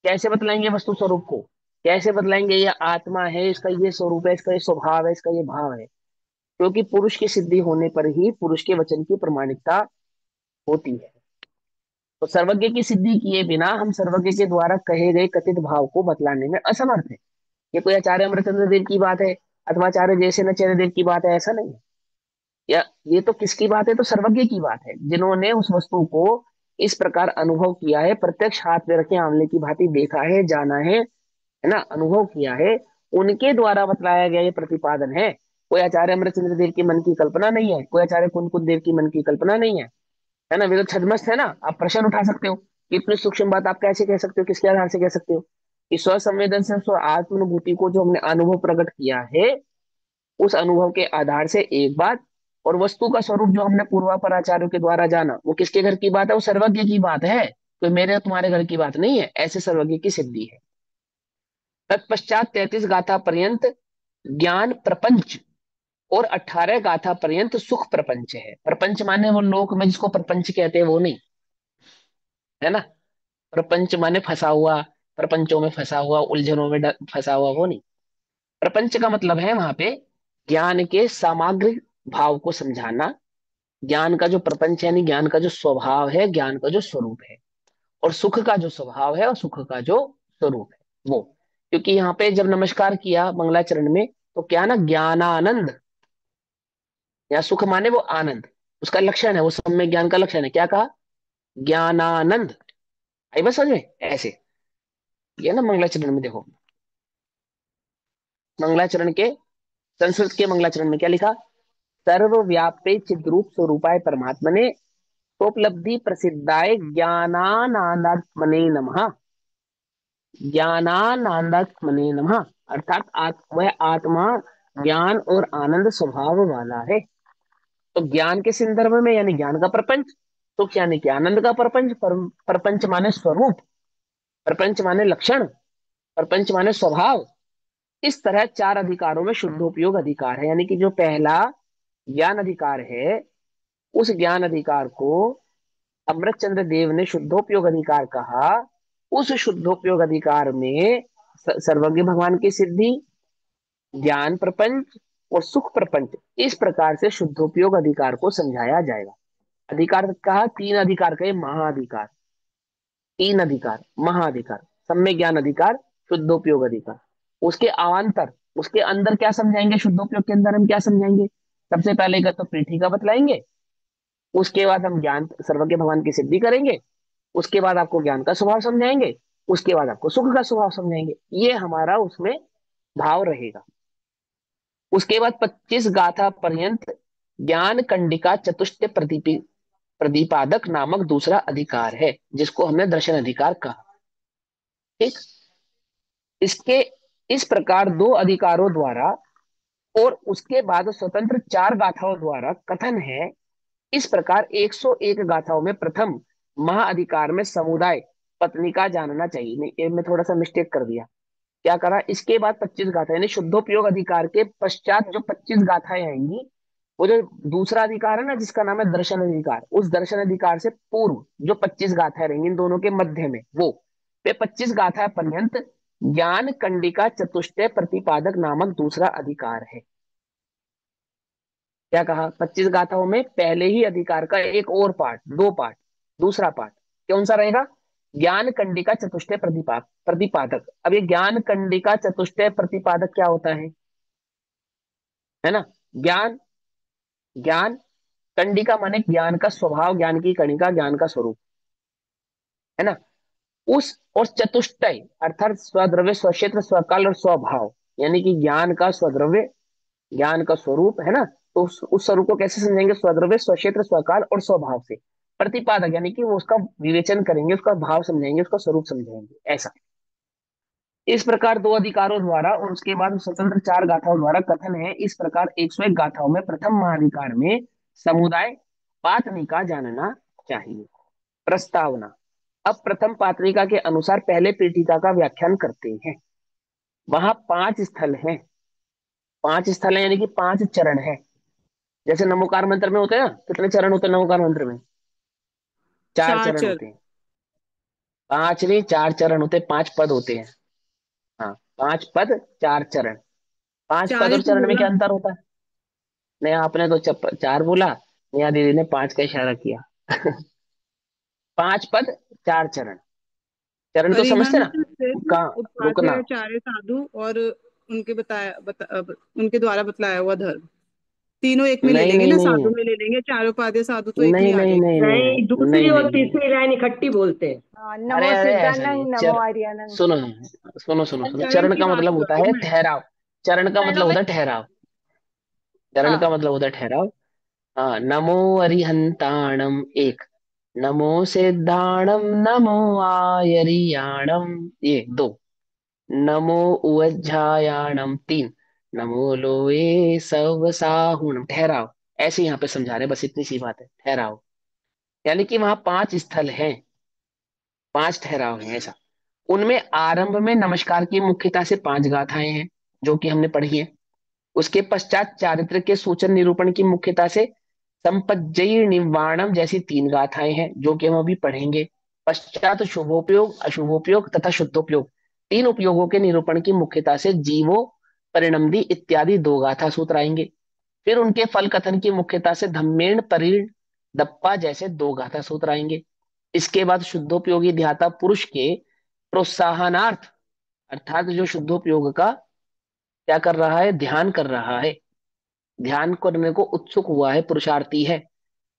कैसे बतलाएंगे वस्तु स्वरूप को? कैसे बतलाएंगे ये आत्मा है, इसका ये स्वरूप है, इसका ये स्वभाव है, इसका ये भाव है? क्योंकि पुरुष की सिद्धि होने पर ही पुरुष के वचन की प्रमाणिकता होती है। तो सर्वज्ञ की सिद्धि किए बिना हम सर्वज्ञ के द्वारा कहे गए कथित भाव को बतलाने में असमर्थ है। ये कोई आचार्य अमृतचंद्र देव की बात है अथवा आचार्य जैसे नचेर देव की बात है, ऐसा नहीं है। या ये तो किसकी बात है? तो सर्वज्ञ की बात है, जिन्होंने उस वस्तु को इस प्रकार अनुभव किया है, प्रत्यक्ष हाथ में रखे आंवले की भांति देखा है, जाना है ना, अनुभव किया है। उनके द्वारा बतलाया गया ये प्रतिपादन है। कोई आचार्य अमृतचंद्र देव की मन की कल्पना नहीं है, कोई आचार्य कुंद देव की मन की कल्पना नहीं है ना। वे तो छदमस्त है ना। आप प्रश्न उठा सकते हो कि इतनी सूक्ष्म बात आप कैसे कह सकते हो, किसके आधार से कह सकते हो? कि स्व संवेदन से स्व आत्मानुभूति को जो हमने अनुभव प्रकट किया है, उस अनुभव के आधार से एक बात, और वस्तु का स्वरूप जो हमने पूर्वापर आचार्यों के द्वारा जाना, वो किसके घर की बात है? वो सर्वज्ञ की बात है, कोई मेरे और तुम्हारे घर की बात नहीं है। ऐसे सर्वज्ञ की सिद्धि है। तत्पश्चात 33 गाथा पर्यंत ज्ञान प्रपंच, और 18 गाथा पर्यंत सुख प्रपंच है। प्रपंच माने वो लोक में जिसको प्रपंच कहते हैं वो नहीं, है ना। प्रपंच माने फंसा हुआ, प्रपंचों में फंसा हुआ, उलझनों में फंसा हुआ, वो नहीं। प्रपंच का मतलब है वहां पे ज्ञान के समग्र भाव को समझाना। ज्ञान का जो प्रपंच है, यानी ज्ञान का जो स्वभाव है, ज्ञान का जो स्वरूप है, और सुख का जो स्वभाव है और सुख का जो स्वरूप है वो। क्योंकि यहाँ पे जब नमस्कार किया मंगलाचरण में, तो क्या ना, ज्ञानानंद, या सुख माने वो आनंद, उसका लक्षण है, वो सब में ज्ञान का लक्षण है। क्या कहा? ज्ञानानंद। आई बस समझ में ऐसे। ये ना मंगलाचरण में देखो, मंगलाचरण के, संस्कृत के मंगलाचरण में क्या लिखा? सर्वव्यापे चिद्रूप स्वरूपाय परमात्मने स्वोपलब्धि प्रसिद्धाय ज्ञानानंदात्मने नमः। ज्ञानानंदात्मने नमः, अर्थात वह आत्मा ज्ञान और आनंद स्वभाव वाला है। तो ज्ञान के संदर्भ में यानी ज्ञान का प्रपंच, सुख यानी कि आनंद का प्रपंच, प्रपंच माने स्वरूप, प्रपंच माने लक्षण, प्रपंच माने स्वभाव। इस तरह 4 अधिकारों में शुद्धोपयोग अधिकार है, यानी कि जो पहला ज्ञान अधिकार है, उस ज्ञान अधिकार को अमृतचंद्र देव ने शुद्धोपयोग अधिकार कहा। उस शुद्धोपयोग अधिकार में सर्वज्ञ भगवान की सिद्धि, ज्ञान प्रपंच और सुख प्रपंच, इस प्रकार से शुद्धोपयोग अधिकार को समझाया जाएगा। अधिकार कहा, 3 अधिकार कहे, महाअधिकार, 3 अधिकार, महाअधिकार, सम्यक ज्ञान अधिकार, शुद्धोपयोग अधिकार। उसके अवान्तर, उसके अंदर क्या समझाएंगे? शुद्धोपयोग के अंदर हम क्या समझाएंगे? सबसे पहले का तो पीठिका बतलाएंगे, उसके बाद हम ज्ञान सर्वज्ञ भगवान की सिद्धि करेंगे, उसके बाद आपको ज्ञान का स्वभाव समझाएंगे, उसके बाद आपको सुख का स्वभाव समझाएंगे। ये हमारा उसमें भाव रहेगा। उसके बाद 25 गाथा पर्यंत ज्ञान कंडिका चतुष्ट प्रदीपादक नामक दूसरा अधिकार है, जिसको हमने दर्शन अधिकार कहा। ठीक। इसके इस प्रकार 2 अधिकारों द्वारा और उसके बाद स्वतंत्र 4 गाथाओं द्वारा कथन है। इस प्रकार 101 गाथाओं में प्रथम महाअधिकार में समुदाय पत्नी का जानना चाहिए। नहीं, ये मैं थोड़ा सा मिस्टेक कर दिया। क्या करा? इसके बाद 25 गाथा, यानी शुद्धोपयोग अधिकार के पश्चात जो 25 गाथाएं आएंगी, वो जो दूसरा अधिकार है ना जिसका नाम है दर्शन अधिकार, उस दर्शन अधिकार से पूर्व जो 25 गाथाएं रहेंगी, इन दोनों के मध्य में वो वे 25 गाथा पर्यंत ज्ञान कंडिका चतुष्टय प्रतिपादक नामक दूसरा अधिकार है। क्या कहा? 25 गाथाओं में पहले ही अधिकार का एक और पार्ट, 2 पार्ट, दूसरा पार्ट कौन सा रहेगा? ज्ञान कंडिका चतुष्टय प्रतिपादक। अब ये ज्ञान कंडिका चतुष्टय प्रतिपादक क्या होता है ना। ज्ञान, ज्ञान कंडिका माने ज्ञान का स्वभाव, ज्ञान की कणिका, ज्ञान का स्वरूप। है ना। उस और चतुष्टय अर्थात स्वद्रव्य, स्वक्षेत्र, स्वकाल और स्वभाव, यानी कि ज्ञान का स्वद्रव्य, ज्ञान का स्वरूप, है ना। तो उस स्वरूप को कैसे समझेंगे? स्वद्रव्य, स्वक्षेत्र, स्वकाल और स्वभाव से। प्रतिपादक यानी कि वो उसका विवेचन करेंगे, उसका भाव समझेंगे, उसका स्वरूप समझेंगे, ऐसा। इस प्रकार दो अधिकारों द्वारा और उसके बाद स्वतंत्र चार गाथाओं द्वारा कथन है। इस प्रकार 101 गाथाओं में प्रथम महाधिकार में समुदाय पातनिका जानना चाहिए। प्रस्तावना। अब प्रथम पात्रिका के अनुसार पहले पीठिका का व्याख्यान करते हैं। वहां 5 स्थल हैं। 5 स्थल हैं यानी कि 5 चरण हैं। जैसे नमोकार मंत्र में होते हैं ना, कितने चरण होते हैं नमोकार मंत्र में? चार चार चरण चर। होते हैं। 5 नहीं, 4 चरण होते हैं, 5 पद होते हैं। हाँ, 5 पद, 4 चरण। पांच चार पद ही और तो चरण में बोला। क्या अंतर होता है? नहीं, आपने तो 4 बोला, नेहा दीदी ने 5 का इशारा किया। 5 पद, 4 चरण। चरण तो समझते ना? अरिहंत सिद्ध का रुकना। उपाध्याय चार्य साधु और उनके उनके द्वारा बतलाया हुआ धर्म, तीनों एक में ले नहीं लेंगे नहीं ना, नहीं साधु में ले लेंगे, चारों उपाध्याय साधु तो एक में नहीं ही आ नहीं जाएंगे। नहीं नहीं नहीं, दूसरी नहीं और नहीं नहीं। तीसरी लाइन इकट्ठी बोलते हैं। हाँ, अरे नमो अरे, ऐसा नहीं है। सिद्धानंद नमो आर्यानंद। सुनो सुनो सुनो सुनो, चरण चरण की का बात मतलब कर होता रही हूँ है मैं। ठहराव। चरण का चरणों मतलब में। होता है ठहराव। चरण का हाँ। मतलब होता है ठहराव। हाँ, नमो अरिहंताणम एक, नमो सिद्धाणम, नमो आयरियाणम ये दो, नमो उवज्झायाणम तीन, नमो लोए सवसाहुणम ठहराव। ऐसे यहाँ पे समझा रहे हैं, बस इतनी सी बात है, ठहराव। यानी कि वहां 5 स्थल हैं, 5 ठहराव हैं, ऐसा। उनमें आरंभ में नमस्कार की मुख्यता से 5 गाथाएं हैं, जो कि हमने पढ़ी है। उसके पश्चात चारित्र के सूचन निरूपण की मुख्यता से संपज्जयी निवारणम जैसी 3 गाथाएं हैं, जो कि हम अभी पढ़ेंगे। पश्चात शुभोपयोग, अशुभोपयोग तथा शुद्धोपयोग, 3 उपयोगों के निरूपण की मुख्यता से जीवो परिणमदी इत्यादि 2 गाथा सूत्र आएंगे। फिर उनके फल कथन की मुख्यता से धम्मेण परिण दप्पा जैसे 2 गाथा सूत्र आएंगे। इसके बाद शुद्धोपयोगी ध्याता पुरुष के प्रोत्साहनार्थ, अर्थात जो शुद्धोपयोग का क्या कर रहा है? ध्यान कर रहा है, ध्यान करने को उत्सुक हुआ है, पुरुषार्थी है,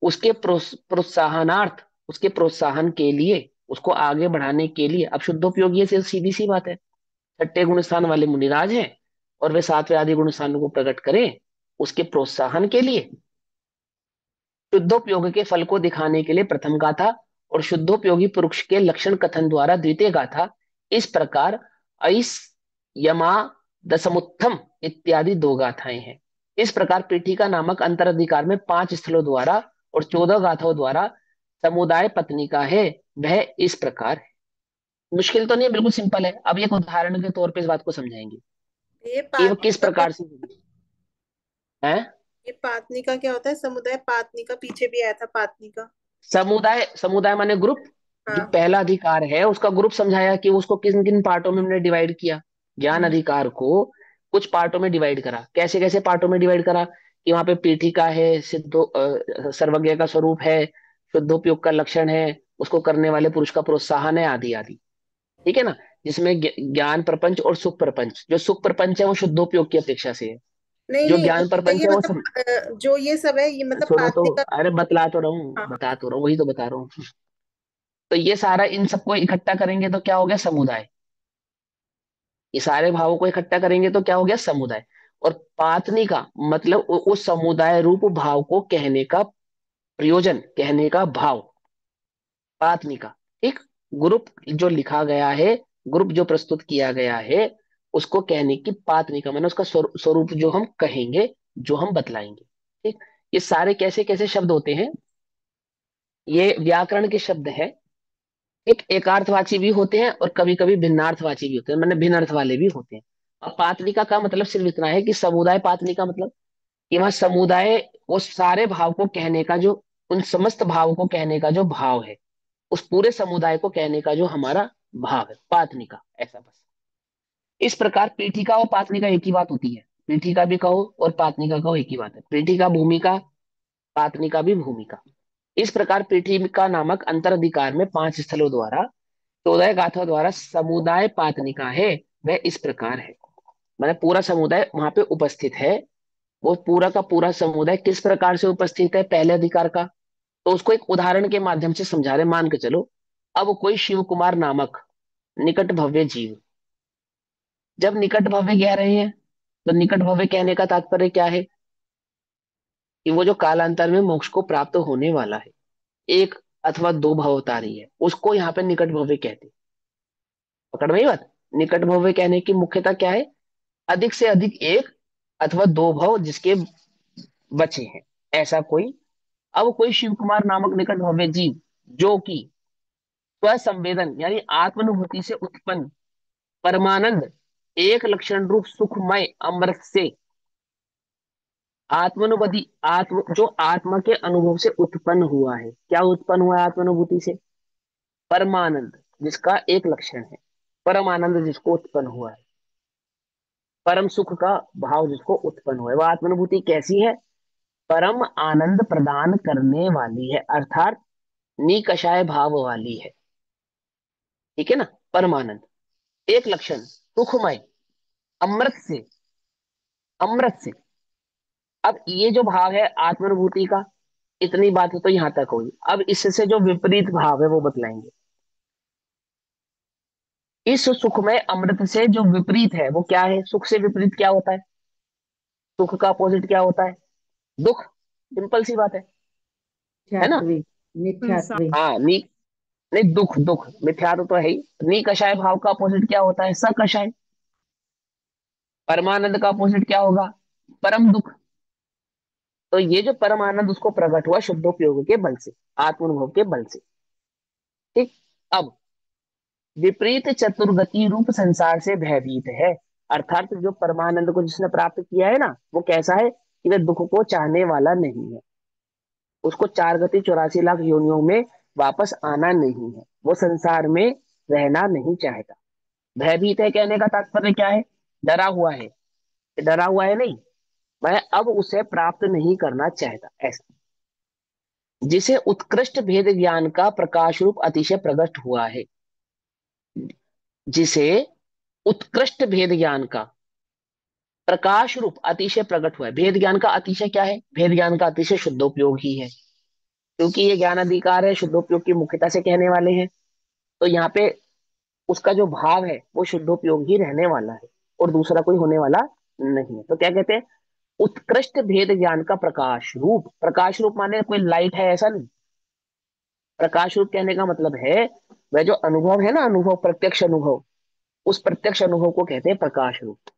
उसके प्रोत्साहनार्थ, उसके प्रोत्साहन के लिए, उसको आगे बढ़ाने के लिए। अब शुद्धोपयोगी से सीधी सी बात है, छठे गुण स्थान वाले मुनिराज हैं और वे 7वें आदि गुण स्थानों को प्रकट करें, उसके प्रोत्साहन के लिए। शुद्धोपयोग के फल को दिखाने के लिए प्रथम गाथा और शुद्धोपयोगी पुरुष के लक्षण कथन द्वारा द्वितीय गाथा। इस प्रकार ऐस, यमा, दसमुत्थम इत्यादि 2 गाथाएं हैं। इस प्रकार पीठिका नामक अंतराधिकार में 5 स्थलों द्वारा और 14 गाथाओं द्वारा समुदाय पत्नी का है, वह इस प्रकार है। मुश्किल तो नहीं है, बिल्कुल सिंपल है। अब एक उदाहरण के तौर पे इस बात को समझाएंगे ये कि वो किस पातनी का क्या? प्रकार से है। ये पातनी का क्या होता है? समुदाय पातनी का पीछे भी आया था, पातनी का। समुदाय, समुदाय माने ग्रुप। जो हाँ। पहला अधिकार है उसका ग्रुप समझाया कि उसको किन किन पार्टों में हमने डिवाइड किया। ज्ञान हम्म। अधिकार को कुछ पार्टों में डिवाइड करा। कैसे कैसे पार्टों में डिवाइड करा? कि वहां पे पीठिका है, सिद्धो सर्वज्ञ का स्वरूप है, शुद्धोपयोग का लक्षण है, उसको करने वाले पुरुष का प्रोत्साहन है, आदि आदि। ठीक है ना। जिसमें ज्ञान प्रपंच और सुख प्रपंच, जो सुख प्रपंच है वो शुद्धोपयोग की अपेक्षा से है। नहीं जो नहीं, ज्ञान प्रपंच ये है वो मतलब जो ये सब है, ये मतलब सुनो तो, पातनी का। अरे बतला तो रहा हूँ, हाँ हाँ। बता तो रहा हूँ, वही तो बता रहा हूँ। तो ये सारा इन सबको इकट्ठा करेंगे तो क्या हो गया? समुदाय। ये सारे भावों को इकट्ठा करेंगे तो क्या हो गया? समुदाय। और पातनी का मतलब उस समुदाय रूप भाव को कहने का प्रयोजन, कहने का भाव, पातनी का। एक ग्रुप जो लिखा गया है, ग्रुप जो प्रस्तुत किया गया है, उसको कहने की पातनी का, मैंने उसका स्वरूप जो हम कहेंगे, जो हम बतलाएंगे। ठीक। ये सारे कैसे कैसे शब्द होते हैं? ये व्याकरण के शब्द है। एक एकार्थवाची भी होते हैं और कभी कभी भिन्नार्थवाची भी होते हैं, मतलब भिन्न अर्थ वाले भी होते हैं। और पातलिका का मतलब सिर्फ इतना है कि समुदाय पातलिका मतलब कि वहां समुदाय, वो सारे भाव को कहने का जो, उन समस्त भाव को कहने का जो भाव है, उस पूरे समुदाय को कहने का जो हमारा भाव है, पातलिका, ऐसा बस। इस प्रकार पीठिका और पातलिका एक ही बात होती है। पीठिका भी कहो और पातलिका कहो, एक ही बात है। पीठिका भूमिका, पातलिका भी भूमिका। इस प्रकार पीठिका नामक अंतराधिकार में 5 स्थलों द्वारा, 14 गाथाओं द्वारा समुदाय पातनिका है, वह इस प्रकार है। मतलब पूरा समुदाय वहां पे उपस्थित है। वो पूरा का पूरा समुदाय किस प्रकार से उपस्थित है पहले अधिकार का, तो उसको एक उदाहरण के माध्यम से समझा रहे। मान के चलो अब कोई शिव कुमार नामक निकट भव्य जीव, जब निकट भव्य कह रहे हैं तो निकट भव्य कहने का तात्पर्य क्या है? कि वो जो कालांतर में मोक्ष को प्राप्त होने वाला है, एक अथवा दो भवतारी है, उसको यहाँ पे निकट भव्य कहते हैं। पकड़ में ही बात। निकट भव्य कहने की मुख्यता क्या है? अधिक से अधिक एक अथवा दो भव जिसके बचे हैं, ऐसा कोई। अब कोई शिव कुमार नामक निकट भव्य जीव जो कि स्वसंवेदन यानी आत्मानुभूति से उत्पन्न परमानंद एक लक्षण रूप सुखमय अमृत से आत्मानुभूति जो आत्मा के अनुभव से उत्पन्न हुआ है, क्या उत्पन्न हुआ है आत्मानुभूति से? परमानंद, जिसका एक लक्षण है परमानंद, जिसको उत्पन्न हुआ है, परम सुख का भाव जिसको उत्पन्न हुआ है, वह आत्मानुभूति कैसी है? परम आनंद प्रदान करने वाली है, अर्थात निकषाय भाव वाली है। ठीक है ना? परमानंद, एक लक्षण, सुखमय, अमृत से, अमृत से। अब ये जो भाव है आत्मानुभूति का, इतनी बात तो यहां तक हुई। अब इससे जो विपरीत भाव है वो बतलाएंगे। इस सुखमय अमृत से जो विपरीत है वो क्या है? सुख से विपरीत क्या होता है? सुख का अपोजिट क्या होता है? दुख। सिंपल सी बात है ना? मिथ्यात्वी। मिथ्यात्वी। हाँ, नी, नहीं, दुख, दुख मिथ्या तो है ही। निकषाय भाव का अपोजिट क्या होता है? सकषाय। परमानंद का अपोजिट क्या होगा? परम दुख। तो ये जो परमानंद उसको प्रकट हुआ शुद्धोपयोग के बल से, आत्मानुभव के बल से। ठीक। अब विपरीत चतुर्गति रूप संसार से भयभीत है, अर्थात जो परमानंद को जिसने प्राप्त किया है ना, वो कैसा है? कि वह दुख को चाहने वाला नहीं है, उसको 4 गति 84 लाख योनियों में वापस आना नहीं है, वो संसार में रहना नहीं चाहता। भयभीत है कहने का तात्पर्य क्या है? डरा हुआ है। डरा हुआ है नहीं, वह अब उसे प्राप्त नहीं करना चाहता, ऐसा। जिसे उत्कृष्ट भेद ज्ञान का प्रकाश रूप अतिशय प्रकट हुआ है, जिसे उत्कृष्ट भेद ज्ञान का प्रकाश रूप अतिशय प्रकट हुआ है। भेद ज्ञान का अतिशय क्या है? भेद ज्ञान का अतिशय शुद्धोपयोग ही है, क्योंकि ये ज्ञान अधिकार है, शुद्धोपयोग की मुख्यता से कहने वाले हैं। तो यहाँ पे उसका जो भाव है वो शुद्धोपयोग ही रहने वाला है, और दूसरा कोई होने वाला नहीं है। तो क्या कहते हैं? उत्कृष्ट भेद ज्ञान का प्रकाश रूप। प्रकाश रूप माने कोई लाइट है ऐसा नहीं। प्रकाश रूप कहने का मतलब है वह जो अनुभव है ना, अनुभव, प्रत्यक्ष अनुभव, उस प्रत्यक्ष अनुभव को कहते हैं प्रकाश रूप।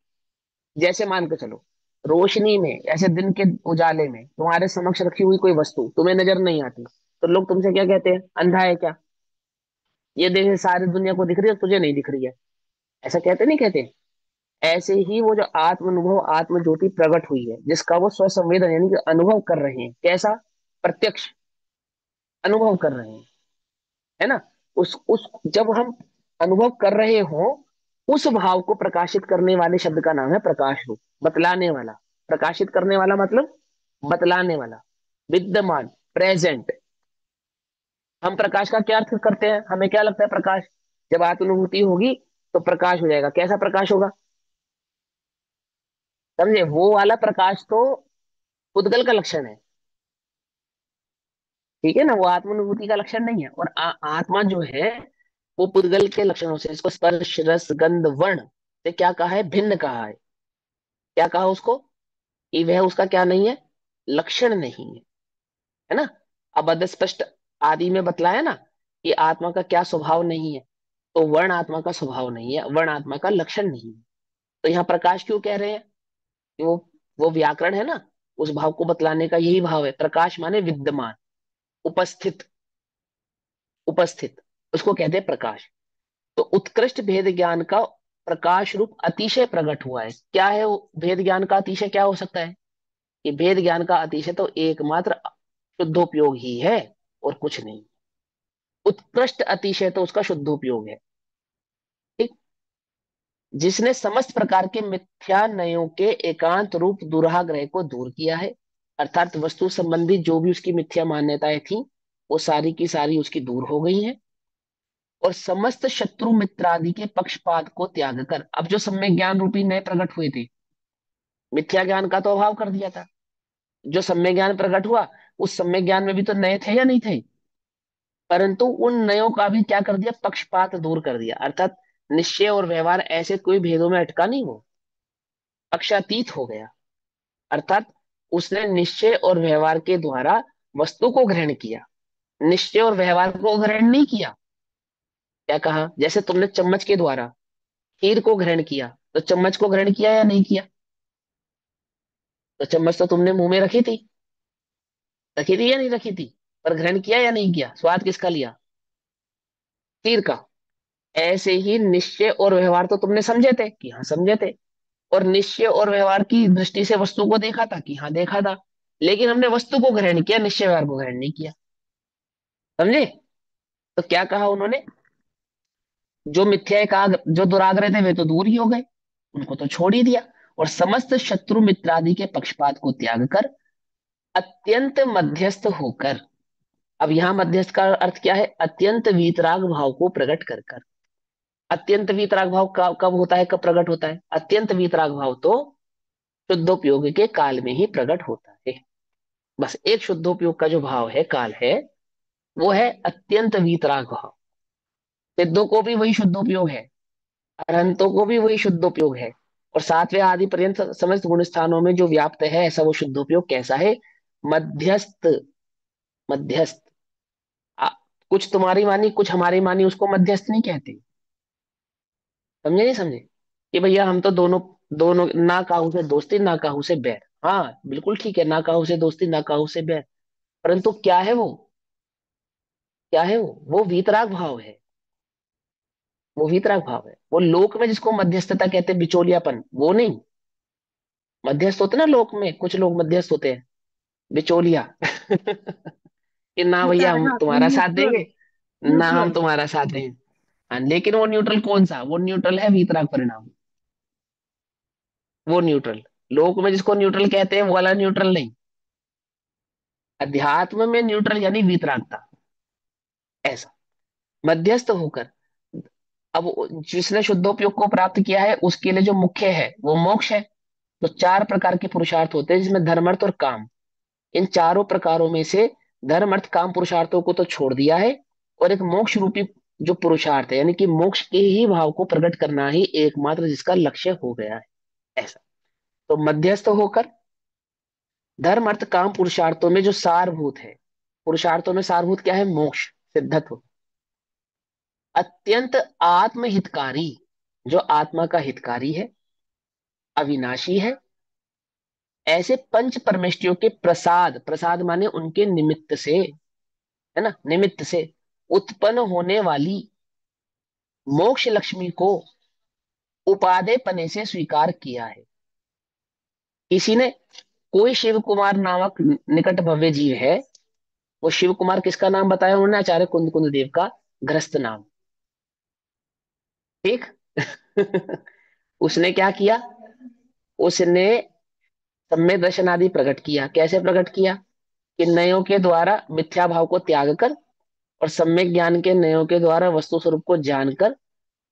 जैसे मान के चलो, रोशनी में, ऐसे दिन के उजाले में तुम्हारे समक्ष रखी हुई कोई वस्तु तुम्हें नजर नहीं आती, तो लोग तुमसे क्या कहते हैं? अंधा है क्या? ये देख सारी दुनिया को दिख रही है, तुझे नहीं दिख रही है, ऐसा कहते नहीं कहते? ऐसे ही वो जो आत्म अनुभव, आत्म ज्योति प्रकट हुई है, जिसका वो स्वसंवेदन यानी कि अनुभव कर रहे हैं, कैसा? प्रत्यक्ष अनुभव कर रहे हैं, है ना? उस जब हम अनुभव कर रहे हो, उस भाव को प्रकाशित करने वाले शब्द का नाम है प्रकाश रूप। बतलाने वाला, प्रकाशित करने वाला मतलब बतलाने वाला, विद्यमान, प्रेजेंट। हम प्रकाश का क्या अर्थ करते हैं? हमें क्या लगता है प्रकाश? जब आत्मानुभूति होगी तो प्रकाश हो जाएगा। कैसा प्रकाश होगा? समझे? वो वाला प्रकाश तो पुद्गल का लक्षण है, ठीक है ना? वो आत्मानुभूति का लक्षण नहीं है। और आत्मा जो है वो पुद्गल के लक्षणों से, इसको स्पर्श रस गंध वर्ण से क्या कहा है? भिन्न कहा है। क्या कहा उसको? कि वह उसका क्या नहीं है? लक्षण नहीं है ना? अब अदस्पष्ट आदि में बतलाया ना कि आत्मा का क्या स्वभाव नहीं है, तो वर्ण आत्मा का स्वभाव नहीं है, वर्ण आत्मा का लक्षण नहीं है। तो यहाँ प्रकाश क्यों कह रहे हैं? कि वो व्याकरण है ना, उस भाव को बतलाने का यही भाव है। प्रकाश माने विद्यमान, उपस्थित, उपस्थित, उसको कहते हैं प्रकाश। तो उत्कृष्ट भेद ज्ञान का प्रकाश रूप अतिशय प्रकट हुआ है। क्या है वो भेद ज्ञान का अतिशय? क्या हो सकता है? कि भेद ज्ञान का अतिशय तो एकमात्र शुद्धोपयोग ही है और कुछ नहीं। उत्कृष्ट अतिशय तो उसका शुद्धोपयोग है। ठीक। जिसने समस्त प्रकार के मिथ्यान्वयों के एकांत रूप दुराग्रह को दूर किया है, अर्थात वस्तु संबंधी जो भी उसकी मिथ्या मान्यताएं थी वो सारी की सारी उसकी दूर हो गई हैं। और समस्त शत्रु मित्रादि के पक्षपात को त्याग कर, अब जो सम्यक ज्ञान रूपी नए प्रकट हुए थे, मिथ्या ज्ञान का तो अभाव कर दिया था, जो सम्यक ज्ञान प्रकट हुआ उस सम्यक ज्ञान में भी तो नए थे या नहीं थे? परंतु उन नयों का भी क्या कर दिया, पक्षपात दूर कर दिया। अर्थात निश्चय और व्यवहार ऐसे कोई भेदों में अटका नहीं, वो पक्षातीत हो गया। अर्थात उसने निश्चय और व्यवहार के द्वारा वस्तु को ग्रहण किया, निश्चय और व्यवहार को ग्रहण नहीं किया। क्या कहा, जैसे तुमने चम्मच के द्वारा खीर को ग्रहण किया, तो चम्मच को ग्रहण किया या नहीं किया? तो चम्मच तो तुमने मुंह में रखी थी या नहीं रखी थी? पर ग्रहण किया या नहीं किया? स्वाद किसका लिया? खीर का। ऐसे ही निश्चय और व्यवहार तो तुमने समझे थे कि हाँ समझे थे, और निश्चय और व्यवहार की दृष्टि से वस्तु को देखा था कि हाँ देखा था, लेकिन हमने वस्तु को ग्रहण किया, निश्चय व्यवहार को ग्रहण नहीं किया। समझे? तो क्या कहा उन्होंने, जो मिथ्या एकाग्र, जो दुराग्रह थे वे तो दूर ही हो गए, उनको तो छोड़ ही दिया। और समस्त शत्रु मित्रादि के पक्षपात को त्याग कर अत्यंत मध्यस्थ होकर, अब यहां मध्यस्थ का अर्थ क्या है, अत्यंत वीतराग भाव को प्रकट कर कर। अत्यंत वीतराग भाव कब होता है, कब प्रकट होता है? अत्यंत वीतराग भाव तो शुद्धोपयोग के काल में ही प्रकट होता है। बस एक शुद्धोपयोग का जो भाव है, काल है, वो है अत्यंत वीतराग भाव। सिद्धों को भी वही शुद्धोपयोग है, अरहंतों को भी वही शुद्धोपयोग है, और सातवें आदि पर्यंत समस्त गुण स्थानों में जो व्याप्त है, ऐसा वो शुद्धोपयोग कैसा है? मध्यस्थ। मध्यस्थ। आ, कुछ तुम्हारी मानी कुछ हमारी मानी, उसको मध्यस्थ नहीं कहते। समझे नहीं समझे? कि भैया हम तो दोनों, दोनों ना काहू से दोस्ती ना काहू से बैर। हाँ बिल्कुल ठीक है, ना काहू से दोस्ती ना काहू से बैर, परंतु क्या है वो, क्या है वो वीतराग भाव है। वो वीतराग भाव है, वो लोक में जिसको मध्यस्थता कहते हैं, बिचौलियापन, वो नहीं। मध्यस्थ होते ना लोक में, कुछ लोग मध्यस्थ होते हैं, बिचौलिया। कि ना भैया हम बताया आपने तुम्हारा साथ न्यूट्रल। देंगे, ना हम न्यूट्रल। तुम्हारा साथ देंगे। हाँ, लेकिन वो न्यूट्रल कौन सा, वो न्यूट्रल है वीतराग परिणाम। वो न्यूट्रल, लोक में जिसको न्यूट्रल कहते हैं वो वाला न्यूट्रल नहीं। अध्यात्म में न्यूट्रल यानी वीतरागता, ऐसा मध्यस्थ होकर। अब जिसने शुद्धोपयोग को प्राप्त किया है, उसके लिए जो मुख्य है वो मोक्ष है। तो चार प्रकार के पुरुषार्थ होते हैं, जिसमें धर्म अर्थ और काम। इन चारों प्रकारों में से धर्म अर्थ काम पुरुषार्थों को तो छोड़ दिया है, और एक मोक्ष रूपी जो पुरुषार्थ है, यानी कि मोक्ष के ही भाव को प्रकट करना ही एकमात्र जिसका लक्ष्य हो गया है, ऐसा। तो मध्यस्थ होकर धर्म अर्थ काम पुरुषार्थों में जो सारभूत है, पुरुषार्थों में सारभूत क्या है? मोक्ष, सिद्धत्व। अत्यंत आत्महितकारी, जो आत्मा का हितकारी है, अविनाशी है, ऐसे पंच परमेष्टियों के प्रसाद, प्रसाद माने उनके निमित्त से, है ना, निमित्त से उत्पन्न होने वाली मोक्ष लक्ष्मी को उपादेय पने से स्वीकार किया है। किसी ने, कोई शिव कुमार नामक निकट भव्य जीव है, वो शिव कुमार किसका नाम बताया उन्होंने? आचार्य कुंद कुंद देव का ग्रस्त नाम। ठीक। उसने क्या किया, उसने सम्यक दर्शन आदि प्रकट किया। कैसे प्रकट किया? कि नयों के द्वारा मिथ्या भाव को त्याग कर, और सम्यक ज्ञान के नयों के द्वारा वस्तु स्वरूप को जानकर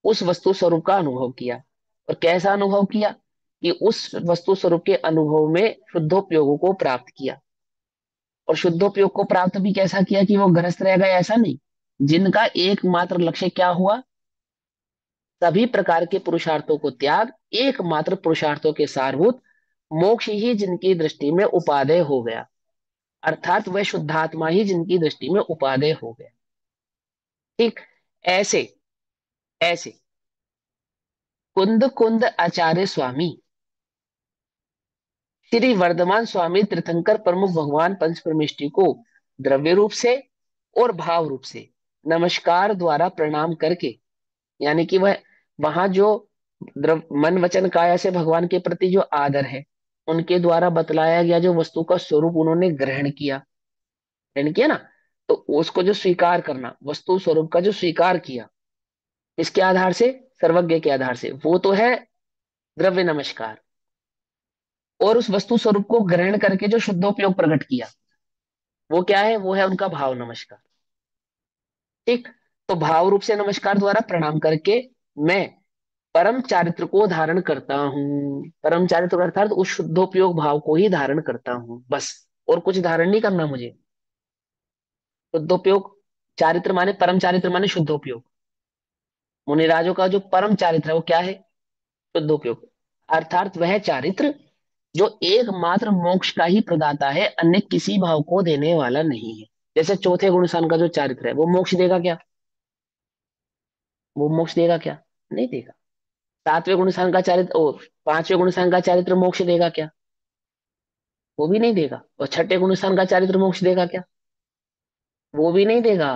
उस वस्तु स्वरूप का अनुभव किया। और कैसा अनुभव किया? कि उस वस्तु स्वरूप के अनुभव में शुद्धोपयोगों को प्राप्त किया। और शुद्धोपयोग को प्राप्त भी कैसा किया, कि वो ग्रस्त रह गए ऐसा नहीं, जिनका एकमात्र लक्ष्य क्या हुआ, सभी प्रकार के पुरुषार्थों को त्याग, एकमात्र पुरुषार्थों के सारभूत मोक्ष ही जिनकी दृष्टि में उपादेय हो गया। अर्थात वह शुद्धात्मा ही जिनकी दृष्टि में उपादेय हो गया। ठीक। ऐसे, ऐसे कुंद कुंद आचार्य स्वामी श्री वर्धमान स्वामी तीर्थंकर प्रमुख भगवान पंच परमेष्टि को द्रव्य रूप से और भाव रूप से नमस्कार द्वारा प्रणाम करके, यानी कि वह वहां जो मन वचन काया से भगवान के प्रति जो आदर है, उनके द्वारा बतलाया गया जो वस्तु का स्वरूप उन्होंने ग्रहण किया ना, तो उसको जो स्वीकार करना, वस्तु स्वरूप का जो स्वीकार किया, इसके आधार से, सर्वज्ञ के आधार से, वो तो है द्रव्य नमस्कार। और उस वस्तु स्वरूप को ग्रहण करके जो शुद्धोपयोग प्रकट किया, वो क्या है? वो है उनका भाव नमस्कार। ठीक। तो भाव रूप से नमस्कार द्वारा प्रणाम करके मैं परम चारित्र को धारण करता हूँ। परम चारित्र का अर्थात उस शुद्धोपयोग भाव को ही धारण करता हूँ, बस। और कुछ धारण नहीं करना मुझे। शुद्धोपयोग चारित्र माने परम चारित्र माने शुद्धोपयोग। मुनिराजों का जो परम चारित्र है वो क्या है? शुद्धोपयोग। अर्थात वह चारित्र जो एकमात्र मोक्ष का ही प्रदाता है, अन्य किसी भाव को देने वाला नहीं है। जैसे चौथे गुणस्थान का जो चारित्र है वो मोक्ष देगा क्या? वो मोक्ष देगा क्या? नहीं देगा। सातवें गुणस्थान का चारित्र ओ पांचवें गुणस्थान का चारित्र मोक्ष देगा क्या? वो भी नहीं देगा। और छठे गुणस्थान का चारित्र मोक्ष देगा क्या? वो भी नहीं देगा।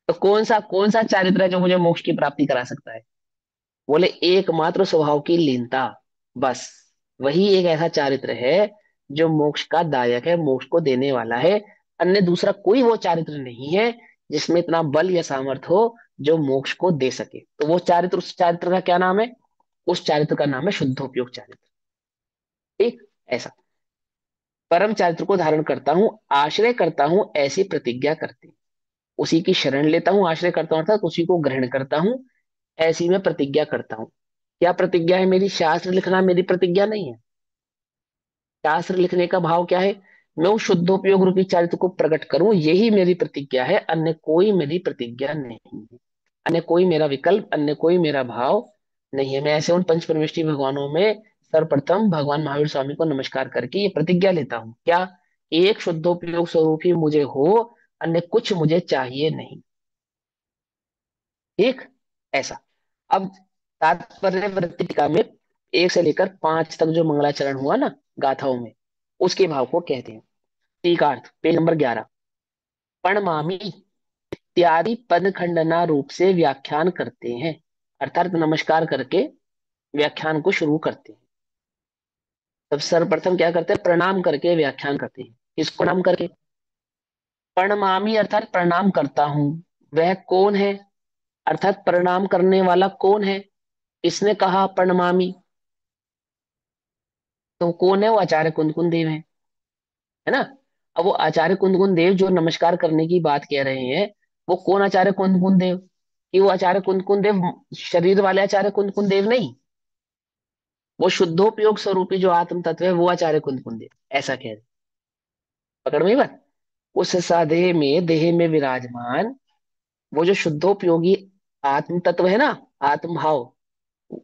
तो कौन सा चारित्र है जो मुझे मोक्ष की प्राप्ति करा सकता है? बोले एकमात्र स्वभाव की लीनता। बस वही एक ऐसा चारित्र है जो मोक्ष का दायक है, मोक्ष को देने वाला है। अन्य दूसरा कोई वो चारित्र नहीं है जिसमें इतना बल या सामर्थ्य हो जो मोक्ष को दे सके। तो वो चारित्र, उस चारित्र का क्या नाम है? उस चारित्र का नाम है शुद्धोपयोग चारित्र। ठीक ऐसा परम चारित्र को धारण करता हूं, आश्रय करता हूं, ऐसी प्रतिज्ञा करते हैं। उसी की शरण लेता हूं, आश्रय करता हूं, अर्थात उसी को ग्रहण करता हूं, ऐसी मैं प्रतिज्ञा करता हूं। क्या प्रतिज्ञा है मेरी? शास्त्र लिखना मेरी प्रतिज्ञा नहीं है। शास्त्र लिखने का भाव क्या है? मैं उस शुद्धोपयोग रूपी चारित्र को प्रकट करूं, यही मेरी प्रतिज्ञा है, अन्य कोई मेरी प्रतिज्ञा नहीं है। अन्य कोई मेरा विकल्प, अन्य कोई मेरा भाव नहीं है। मैं ऐसे उन पंच परमेष्ठी भगवानों में सर्वप्रथम भगवान महावीर स्वामी को नमस्कार करके ये प्रतिज्ञा लेता हूँ क्या? एक शुद्धोपयोग स्वरूप ही मुझे हो, अन्य कुछ मुझे चाहिए नहीं। ठीक ऐसा। अब तात्पर्य वृत्ति टीका में 1 से लेकर 5 तक जो मंगलाचरण हुआ ना गाथाओं में, उसके भाव को कहते हैं। टीकार्थ पेज नंबर 11। प्रणमामि इत्यादि पद खंडना रूप से व्याख्यान करते हैं, अर्थात नमस्कार करके व्याख्यान को शुरू करते हैं। तब सर्वप्रथम क्या करते हैं? प्रणाम करके व्याख्यान करते हैं। किसको प्रणाम करके? प्रणमामि अर्थात प्रणाम करता हूं। वह कौन है? अर्थात प्रणाम करने वाला कौन है? इसने कहा प्रणमामि, तो कौन है? वो आचार्य कुंदकुन देव है ना। अब वो आचार्य कुंदकुन देव जो नमस्कार करने की बात कह रहे हैं, वो कौन आचार्य कुंदकुन देव? कि वो आचार्य कुंदकुन देव शरीर वाले आचार्य कुंदकुन देव नहीं, वो शुद्धोपयोग स्वरूपी जो आत्म तत्व है वो आचार्य कुंदकुन देव, ऐसा कह रहे। पकड़ में बात। उस साधे में देह में विराजमान वो जो शुद्धोपयोगी आत्म तत्व है ना, आत्म भाव,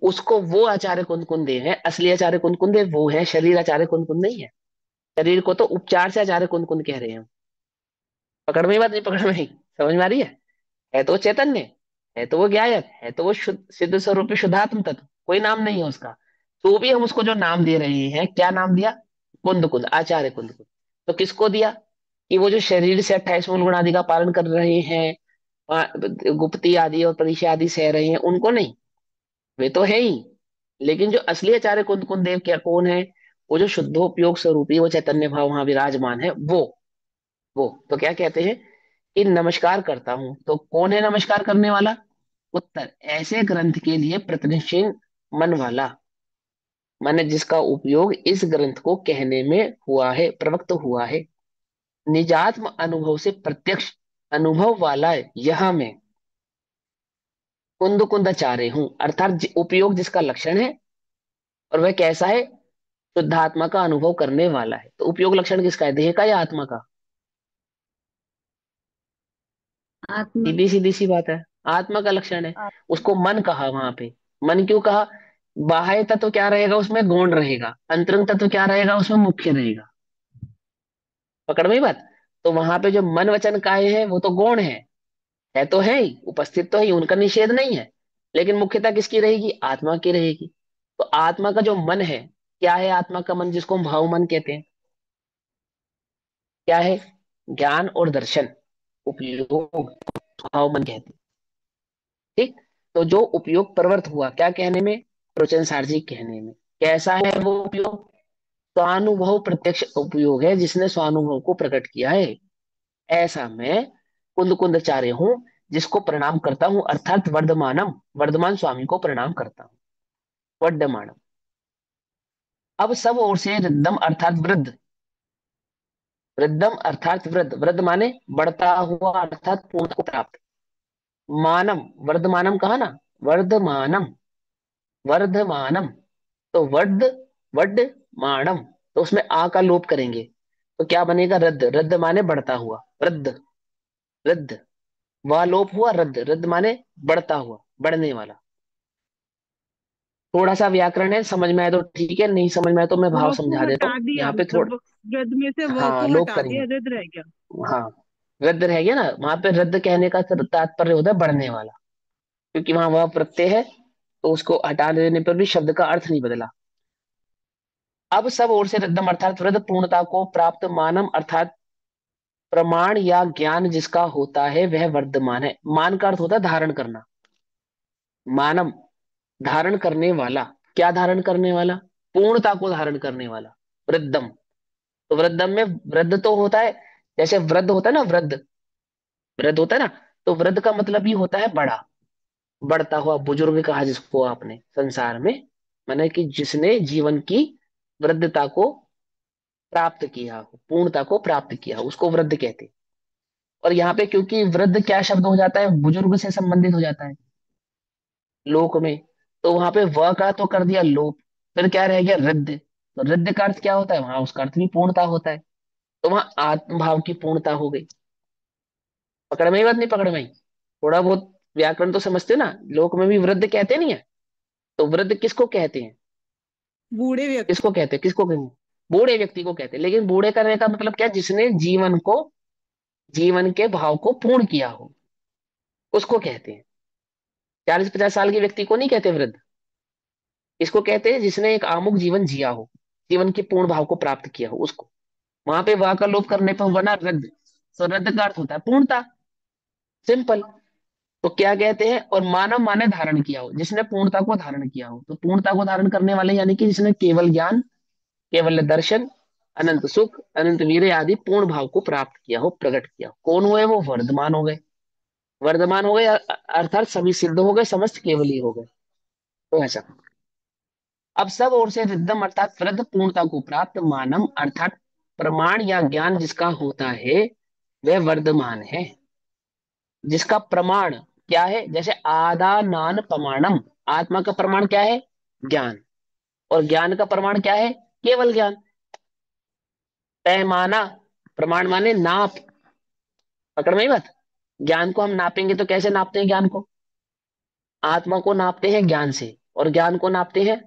उसको वो आचार्य कुंदकुन देव है। असली आचार्य कुंदकुन देव वो है, शरीर आचार्य कुंदकुन नहीं है। शरीर को तो उपचार से आचार्य कुंदकुन कह रहे हैं हम। पकड़ में बात नहीं? पकड़ में नहीं? समझ में आ रही है तो वो चैतन्य, है तो वो ज्ञायक, है तो वो शुद्ध सिद्ध स्वरूप शुद्धात्म तत्व, कोई नाम नहीं है उसका। तो भी हम उसको जो नाम दे रहे हैं, क्या नाम दिया? कुंद कुंद, आचार्य कुंद कुंद। तो किसको दिया? कि वो जो शरीर से 28 मूल गुण आदि का पालन कर रहे हैं, गुप्ती आदि और परिचय आदि सह रहे हैं, उनको नहीं। वे तो है ही, लेकिन जो असली आचार्य कुंद कुंद देव क्या कौन है? वो जो शुद्धोपयोग स्वरूपी वो चैतन्य भाव वहां विराजमान है, वो तो क्या कहते हैं कि नमस्कार करता हूं। तो कौन है नमस्कार करने वाला? उत्तर, ऐसे ग्रंथ के लिए प्रयत्नशील मन वाला, माने जिसका उपयोग इस ग्रंथ को कहने में हुआ है, प्रवक्त हुआ है। निजात्म अनुभव से प्रत्यक्ष अनुभव वाला यह मैं कुंद कुंदाचार्य हूं, अर्थात उपयोग जिसका लक्षण है, और वह कैसा है? शुद्धात्मा का अनुभव करने वाला है। तो उपयोग लक्षण किसका है? देह का या आत्मा का? आत्मा। सीधी सीधी सी बात है, आत्मा का लक्षण है। आत्मा। उसको मन कहा वहां पे। मन क्यों कहा? बाह्य तत्व क्या रहेगा उसमें? गौण रहेगा। अंतरंग तत्व क्या रहेगा उसमें? मुख्य रहेगा। पकड़ में ही बात। तो वहां पे जो मन वचन काय है वो तो गौण है तो है ही, उपस्थित तो है ही, उनका निषेध नहीं है। लेकिन मुख्यता किसकी रहेगी? आत्मा की रहेगी। तो आत्मा का जो मन है, क्या है आत्मा का मन जिसको हम भाव मन कहते हैं? क्या है? ज्ञान और दर्शन, उपयोग, भाव मन कहते हैं। ठीक। तो जो उपयोग प्रवृत्त हुआ क्या कहने में? प्रवचन सार्वजिक कहने में। कैसा है वो उपयोग? स्वानुभव प्रत्यक्ष उपयोग है, जिसने स्वानुभव को प्रकट किया है। ऐसा मैं कुंद कुंदाचार्य हूं, जिसको प्रणाम करता हूं, अर्थात वर्धमानम, वर्धमान स्वामी को प्रणाम करता हूं। वर्धमानम। अब सब ओर से रिद्धम अर्थात वृद्ध, वृद्धम अर्थात वृद्ध, वृद्ध माने बढ़ता हुआ अर्थात पूर्ण को प्राप्त। मानम, वर्धमानम कहा ना, वर्धमानम, वर्धमानम। तो वर्ध, वड, माणम, तो उसमें आ का लोप करेंगे तो क्या बनेगा? रद्द, रद्द माने बढ़ता हुआ, वृद्ध। रद्द, वह लोप हुआ, रद्द, रद्द माने बढ़ता हुआ, बढ़ने वाला। थोड़ा सा व्याकरण है, समझ में आए तो ठीक है, नहीं समझ में आए तो मैं भाव व को समझा देता हटा हूँ दिया, यहाँ पे थोड़ा। मतलब वृद्ध में से व हाँ, को लोप हटा करेंगे। दिया, रद्द रह गया। हाँ, रद्द रह गया ना, वहां पे रद्द कहने का तात्पर्य होता है बढ़ने वाला, क्योंकि वहां वह प्रत्यय है, तो उसको हटा देने पर भी शब्द का अर्थ नहीं बदला। अब सब ओर से रद्दम अर्थात वृद्ध पूर्णता को प्राप्त मानम अर्थात प्रमाण या ज्ञान जिसका होता है वह वर्धमान है। मान का अर्थ होता है धारण करना। मानम, धारण करने वाला। क्या धारण करने वाला? पूर्णता को धारण करने वाला। वृद्धम, तो वृद्धम में वृद्ध तो होता है, जैसे वृद्ध होता है ना, वृद्ध, वृद्ध होता है ना, तो वृद्ध का मतलब ही होता है बड़ा, बढ़ता हुआ, बुजुर्ग कहा जिसको आपने संसार में, माने कि जिसने जीवन की वृद्धता को प्राप्त किया हो, पूर्णता को प्राप्त किया हो, उसको वृद्ध कहते हैं। और यहाँ पे क्योंकि वृद्ध क्या शब्द हो जाता है, बुजुर्ग से संबंधित हो जाता है लोक में, तो वहां पे व का तो कर दिया लोप, फिर क्या रह गया, वृद्ध। तो वृद्ध का अर्थ क्या होता है, वहां उसका अर्थ भी पूर्णता होता है, तो वहां आत्मभाव की पूर्णता हो गई। पकड़ में ही बात, नहीं पकड़ में ही? थोड़ा बहुत व्याकरण तो समझते हो ना, लोक में भी वृद्ध कहते नहीं है, तो वृद्ध किसको कहते हैं? बूढ़े व्यक्ति। किसको कहते हैं, किसको कहते हैं? बूढ़े व्यक्ति को कहते हैं। लेकिन बूढ़े करने का मतलब क्या, जिसने जीवन को, जीवन के भाव को पूर्ण किया हो, उसको कहते हैं। 40-50 साल के व्यक्ति को नहीं कहते वृद्ध। इसको कहते हैं जिसने एक आमुक जीवन जिया हो, जीवन के पूर्ण भाव को प्राप्त किया हो, उसको। वहां पे वाह का लोप करने पर बना रद्द, तो रद्द का अर्थ होता है पूर्णता, सिंपल। तो क्या कहते हैं, और मानव माने धारण किया हो, जिसने पूर्णता को धारण किया हो, तो पूर्णता को धारण करने वाले यानी कि जिसने केवल ज्ञान, केवल दर्शन, अनंत सुख, अनंत वीर्य आदि पूर्ण भाव को प्राप्त किया हो, प्रकट किया हो, कौन हुए वो? वर्धमान हो गए। वर्धमान हो गए अर्थात सभी सिद्ध हो गए, समस्त केवल ही हो गए। तो ऐसा। अब सब ओर से रिद्धम अर्थात वृद्ध पूर्णता को प्राप्त मानम अर्थात प्रमाण या ज्ञान जिसका होता है वह वर्धमान है। जिसका प्रमाण क्या है, जैसे आदानान प्रमाणम, आत्मा का प्रमाण क्या है? ज्ञान। और ज्ञान का प्रमाण क्या है? केवल ज्ञान। पैमाना, प्रमाण माने नाप, पकड़ में ही बात। ज्ञान को हम नापेंगे तो कैसे नापते हैं ज्ञान को? आत्मा को नापते हैं ज्ञान से, और ज्ञान को नापते हैं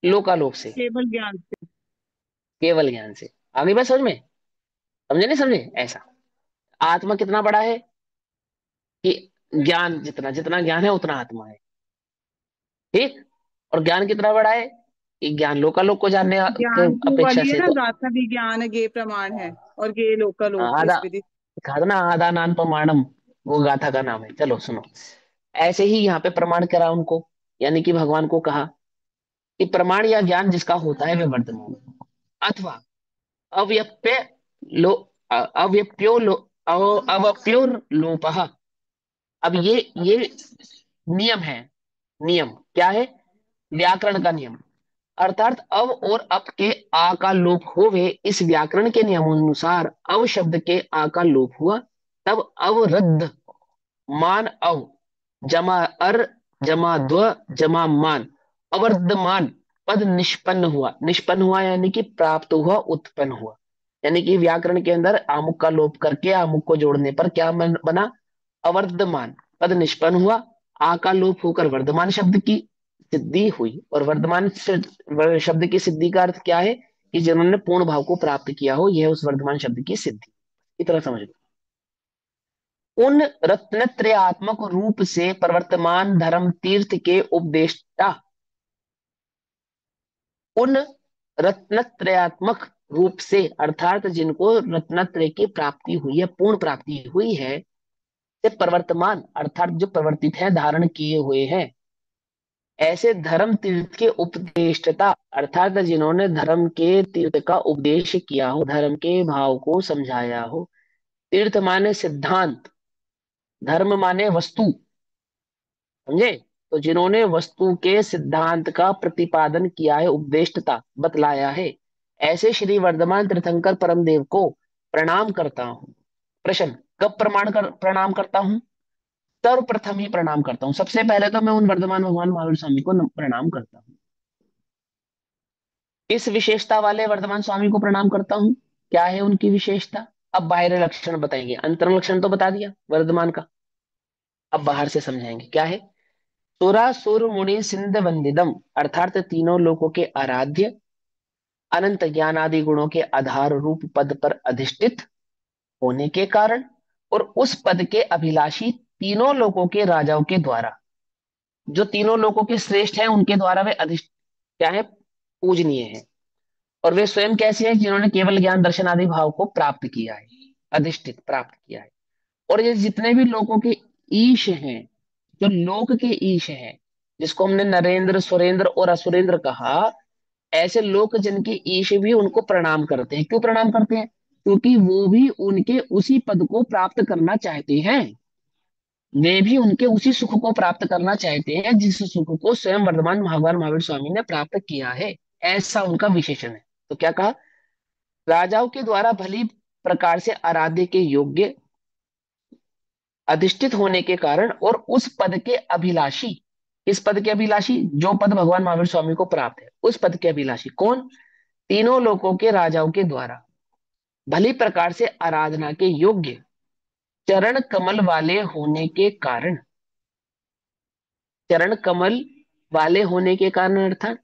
लोकालोक से, केवल ज्ञान से। केवल ज्ञान से। आगे बात समझ में? समझे नहीं समझे? ऐसा। आत्मा कितना बड़ा है कि ज्ञान, जितना जितना ज्ञान है उतना आत्मा है, ठीक। और ज्ञान कितना बड़ा है कि ज्ञान लोकालोक को जानने के ज्ञान को अपेक्षा वाली है से ना, तो गाथा भी ज्ञान गे प्रमाण है, और गे लोकालोक आधा, स्मृति। कहा था ना आधा नान प्रमाणम, वो गाथा का नाम है। चलो सुनो, ऐसे ही यहाँ पे प्रमाण करा उनको, यानी कि भगवान को कहा कि प्रमाण या ज्ञान जिसका होता है वह वर्तमान है। अथवा अव्यप्य लो, अव्यप्यो लो, अवप्यो लोपः। अब ये नियम है। नियम क्या है? व्याकरण का नियम। अर्थात अव और अप के आ का लोप होवे, इस व्याकरण के नियमानुसार अव शब्द के आ का लोप हुआ, तब अवरद्ध मान अव जमा अर जमा द्व जमा मान, अवर्धमान पद निष्पन्न हुआ। निष्पन्न हुआ यानी कि प्राप्त हुआ, उत्पन्न हुआ। यानी कि व्याकरण के अंदर आमुख का लोप करके आमुख को जोड़ने पर क्या बना? अवर्धमान पद निष्पन्न हुआ, आ का लोप होकर वर्धमान शब्द की सिद्धि हुई। और वर्धमान शब्द की सिद्धि का अर्थ क्या है? कि जिन्होंने पूर्ण भाव को प्राप्त किया हो, यह उस वर्धमान शब्द की सिद्धि। इतना समझ लो। उन रत्नत्रयात्मक रूप से प्रवर्तमान धर्म तीर्थ के उपदेष्टा, उन रत्नत्रयात्मक रूप से अर्थात जिनको रत्नत्रय की प्राप्ति हुई है, पूर्ण प्राप्ति हुई है, से प्रवर्तमान अर्थात जो प्रवर्तित है, धारण किए हुए हैं, ऐसे धर्म तीर्थ के उपदेष्टा अर्थात जिन्होंने धर्म के तीर्थ का उपदेश किया हो, धर्म के भाव को समझाया हो। तीर्थ माने सिद्धांत, धर्म माने वस्तु, समझे? तो जिन्होंने वस्तु के सिद्धांत का प्रतिपादन किया है, उपदेष्टता बतलाया है, ऐसे श्री वर्धमान तीर्थंकर परम देव को प्रणाम करता हूँ। प्रश्न, कब प्रणाम करता हूँ? सर्वप्रथम ही प्रणाम करता हूँ। सबसे पहले तो मैं उन वर्धमान भगवान महावीर स्वामी को प्रणाम करता हूँ। इस विशेषता वाले वर्धमान स्वामी को प्रणाम करता हूँ। क्या है उनकी विशेषता? अब बाहरी लक्षण बताएंगे, अंतरंग लक्षण तो बता दिया वर्धमान का, अब बाहर से समझाएंगे क्या है। सुरा सुर मुनि सिंध वंदिदम, अर्थात तीनों लोगों के आराध्य, अनंत ज्ञान आदि गुणों के आधार रूप पद पर अधिष्ठित होने के कारण, और उस पद के अभिलाषी तीनों लोगों के राजाओं के द्वारा, जो तीनों लोगों के श्रेष्ठ हैं उनके द्वारा वे अधिष्ठ क्या है, पूजनीय है। और वे स्वयं कैसे हैं, जिन्होंने केवल ज्ञान दर्शन आदि भाव को प्राप्त किया है, अधिष्ठित प्राप्त किया है। और ये जितने भी लोगों के ईश हैं, जो लोक के ईश हैं, जिसको हमने नरेंद्र सुरेंद्र और असुरेंद्र कहा, ऐसे लोग जिनके ईश भी उनको प्रणाम करते हैं। क्यों प्रणाम करते हैं? क्योंकि वो भी उनके उसी पद को प्राप्त करना चाहते हैं, वे भी उनके उसी सुख को प्राप्त करना चाहते हैं जिस सुख को स्वयं वर्धमान भगवान महावीर स्वामी ने प्राप्त किया है। ऐसा उनका विशेषण है। तो क्या कहा, राजाओं के द्वारा भली प्रकार से आराध्य के योग्य अधिष्ठित होने के कारण, और उस पद के अभिलाषी, इस पद के अभिलाषी जो पद भगवान महावीर स्वामी को प्राप्त है, उस पद के अभिलाषी कौन, तीनों लोकों के राजाओं के द्वारा भली प्रकार से आराधना के योग्य चरण कमल वाले होने के कारण, चरण कमल वाले होने के कारण अर्थात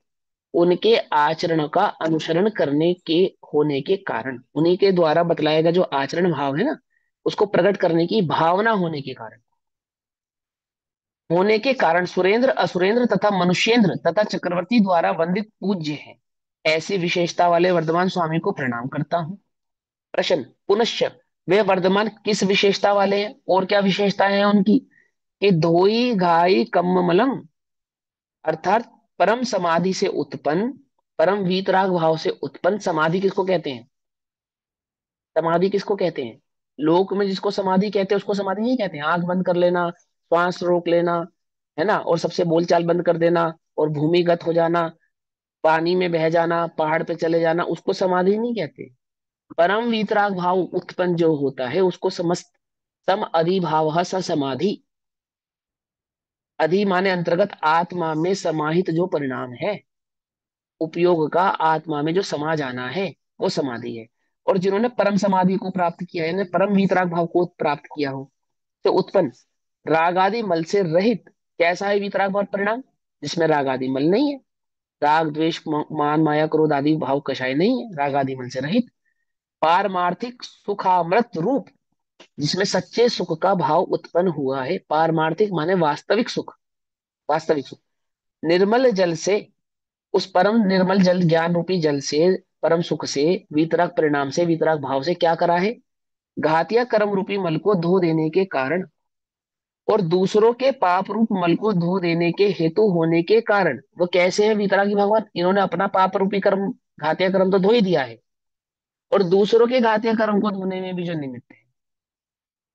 उनके आचरण का अनुसरण करने के होने के कारण, उन्हीं के द्वारा बतलाया गया जो आचरण भाव है ना, उसको प्रकट करने की भावना होने के कारण सुरेंद्र असुरेंद्र तथा मनुष्येंद्र तथा चक्रवर्ती द्वारा वंदित पूज्य है। ऐसी विशेषता वाले वर्धमान स्वामी को प्रणाम करता हूँ। प्रश्न, पुनश्च वे वर्धमान किस विशेषता वाले हैं, और क्या विशेषताएं हैं उनकी, कि धोई घाई कम्मलम, अर्थात परम समाधि से उत्पन्न, परम वीतराग भाव से उत्पन्न समाधि किसको कहते हैं, समाधि किसको कहते हैं, लोक में जिसको समाधि कहते हैं उसको समाधि नहीं कहते हैं। आंख बंद कर लेना, श्वास रोक लेना, है ना, और सबसे बोलचाल बंद कर देना, और भूमिगत हो जाना, पानी में बह जाना, पहाड़ पे चले जाना, उसको समाधि नहीं कहते। परम वीतराग भाव उत्पन्न जो होता है उसको समस्त सम अधिभाव स समाधि, अधि माने अंतर्गत, आत्मा में समाहित जो परिणाम है, उपयोग का आत्मा में जो समा जाना है, वो समाधि है। और जिन्होंने परम समाधि को प्राप्त किया है, परम वीतराग भाव को प्राप्त किया हो, तो उत्पन्न राग आदि मल से रहित, कैसा है वीतराग भाव परिणाम, जिसमें राग आदि मल नहीं है, राग द्वेष मान माया क्रोध आदि भाव कषाय नहीं है, राग आदि मल से रहित, पारमार्थिक सुखामृत रूप, जिसमें सच्चे सुख का भाव उत्पन्न हुआ है। पारमार्थिक माने वास्तविक सुख, वास्तविक सुख, निर्मल जल से, उस परम निर्मल जल ज्ञान रूपी जल से, परम सुख से, वीतराग परिणाम से, वीतराग भाव से क्या करा है, घातिया कर्म रूपी मल को धो देने के कारण, और दूसरों के पाप रूप मल को धो देने के हेतु होने के कारण। वो कैसे है वीतरागी भगवान, इन्होंने अपना पाप रूपी कर्म, घातिया कर्म तो धो ही दिया है, और दूसरों के घातिया कर्म को धोने में भी जो निमित्त है,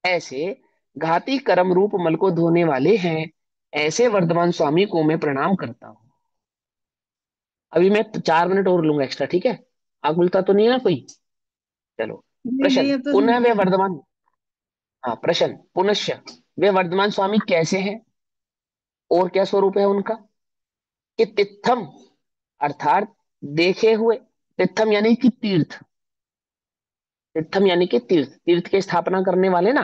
ऐसे घाती कर्म रूप मल को धोने वाले हैं, ऐसे वर्धमान स्वामी को मैं प्रणाम करता हूं। अभी मैं 4 मिनट और लूंगा एक्स्ट्रा, ठीक है, आग मिलता तो नहीं है ना कोई। चलो, नहीं प्रश्न, नहीं, अब तो पुनः वे वर्धमान, हाँ प्रश्न, पुनश्च वे वर्धमान स्वामी कैसे हैं, और क्या स्वरूप है उनका, कि तिथम, अर्थात देखे हुए, तीर्थम यानी कि तीर्थ, तीर्थम यानी कि तीर्थ, तीर्थ की स्थापना करने वाले ना,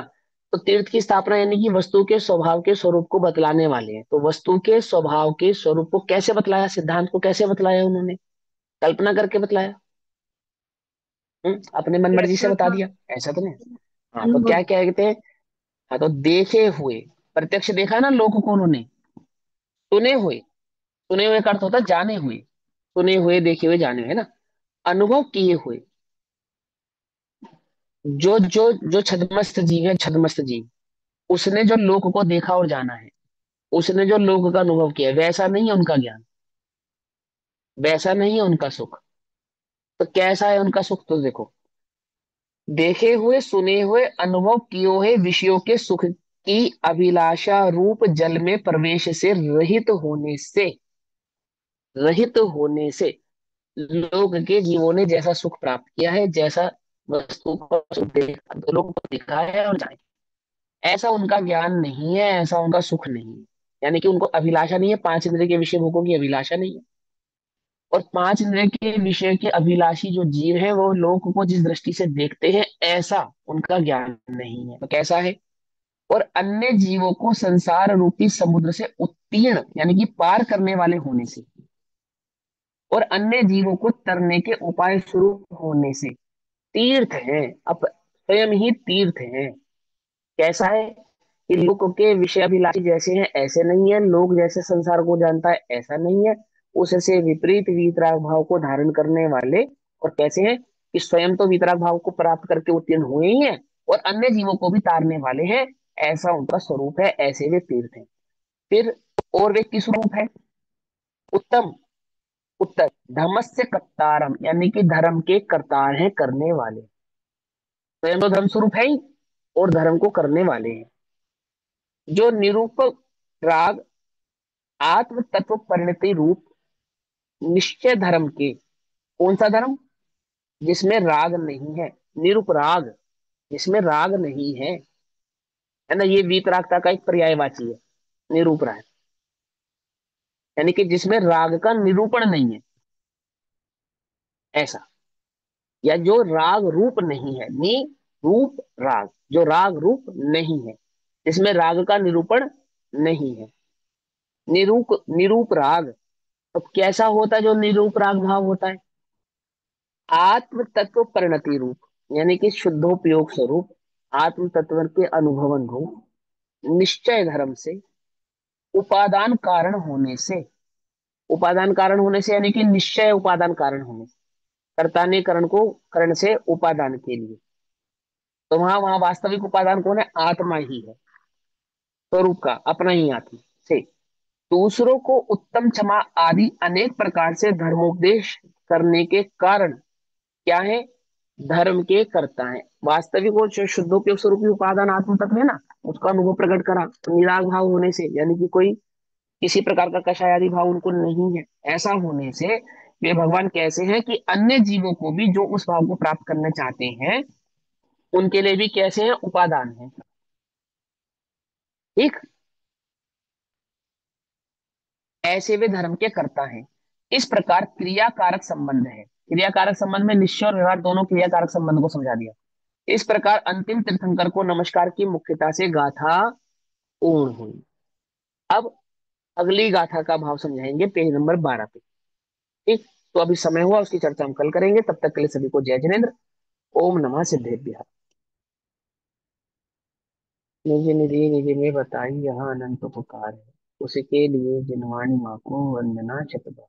तो तीर्थ की स्थापना यानी कि वस्तु के स्वभाव के स्वरूप को बतलाने वाले हैं। तो वस्तु के स्वभाव के स्वरूप को कैसे बतलाया, सिद्धांत को कैसे बतलाया उन्होंने, कल्पना करके बतलाया, अपने मन मर्जी से बता प्रथा दिया, ऐसा तो नहीं। हाँ, तो अनुभव। क्या क्या कहते हैं, हाँ तो देखे हुए, प्रत्यक्ष देखा ना लोगों को उन्होंने, सुने हुए, सुने हुए का अर्थ होता है जाने हुए, सुने हुए देखे हुए जाने हुए, है ना, अनुभव किए हुए, जो छद्मस्त जीव है, छद्मस्त जीव, उसने जो लोक को देखा और जाना है, उसने जो लोक का अनुभव किया है, वैसा नहीं है उनका ज्ञान, वैसा नहीं है उनका सुख। तो कैसा है उनका सुख, तो देखो, देखे हुए सुने हुए अनुभव किए हुए विषयों के सुख की अभिलाषा रूप जल में प्रवेश से रहित होने से, रहित होने से लोग के जीवों ने जैसा सुख प्राप्त किया है, जैसा वस्तु का सुख देखा, दो लोगों को दिखा है और जाने, ऐसा उनका ज्ञान नहीं है, ऐसा उनका सुख नहीं है। यानी कि उनको अभिलाषा नहीं है, 5 इंद्रिय के विषय भोगों की अभिलाषा नहीं है। और पांच इंद्रिय के विषय के अभिलाषी जो जीव हैं वो लोक को जिस दृष्टि से देखते हैं ऐसा उनका ज्ञान नहीं है। तो कैसा है? और अन्य जीवों को संसार रूपी समुद्र से उत्तीर्ण यानी कि पार करने वाले होने से, और अन्य जीवों को तरने के उपाय स्वरूप होने से तीर्थ हैं। अब स्वयं ही तीर्थ हैं। कैसा है? कि लोक के विषय अभिलाषी जैसे हैं ऐसे नहीं है, लोग जैसे संसार को जानता है ऐसा नहीं है, उससे विपरीत वीतराग भाव को धारण करने वाले। और कैसे हैं? कि स्वयं तो वीतराग भाव को प्राप्त करके उत्तीर्ण हुए ही हैं और अन्य जीवों को भी तारने वाले हैं, ऐसा उनका स्वरूप है, ऐसे वे तीर्थ हैं। फिर और वे किस रूप है? उत्तम, उत्तर धर्मस्य कर्तारम यानी कि धर्म के कर्तार हैं, करने वाले। स्वयं तो धर्म स्वरूप है ही और धर्म को करने वाले हैं। जो निरूपक राग आत्म तत्व परिणति रूप निश्चय धर्म के, कौन सा धर्म? जिसमें राग नहीं है, निरूप राग, जिसमें राग नहीं है ना, ये वीतरागता का एक पर्यायवाची है, निरूप राग, यानी कि जिसमें राग का निरूपण नहीं है, ऐसा। या जो राग रूप नहीं है, नी रूप राग, जो राग रूप नहीं है, जिसमें राग का निरूपण नहीं है, निरूप राग। तो कैसा होता है जो निरूप राग भाव होता है? आत्म तत्व परिणति रूप यानी कि शुद्धोपयोग स्वरूप आत्म तत्व के अनुभवन रूप निश्चय धर्म से उपादान कारण होने से, उपादान कारण होने से यानी कि निश्चय उपादान कारण होने से, कर्ता ने करण को करण से उपादान के लिए, तो वहां वहां वास्तविक उपादान कौन है? आत्मा ही है, स्वरूप का अपना ही आत्मा से दूसरों को उत्तम क्षमा आदि अनेक प्रकार से धर्मोपदेश करने के कारण क्या है? धर्म के कर्ता है। वास्तविक और जो शुद्धोपयोग स्वरूपी उपादान आत्म तत्व है ना, उसका अनुभव प्रकट करा निराग भाव होने से, यानी कि कोई किसी प्रकार का कषाय आदि भाव उनको नहीं है, ऐसा होने से वे भगवान कैसे हैं? कि अन्य जीवों को भी जो उस भाव को प्राप्त करना चाहते हैं उनके लिए भी कैसे हैं? उपादान है। ठीक, ऐसे वे धर्म के कर्ता हैं। इस प्रकार क्रियाकारक संबंध है। क्रियाकारक संबंध में निश्चय और व्यवहार दोनों क्रियाकारक संबंध को समझा दिया। इस प्रकार अंतिम तीर्थंकर को नमस्कार की मुख्यता से गाथा पूर्ण हुई। अब अगली गाथा का भाव समझाएंगे पेज नंबर 12 पे। ठीक, तो अभी समय हुआ, उसकी चर्चा हम कल करेंगे। तब तक के लिए सभी को जय जिनेन्द्र। ओम नमः सिद्धेभ्यः। निज निधि निज में बताई यहाँ अनंत पुकार है, उसके लिए जिनवाणी माँ को वंदना शतबार।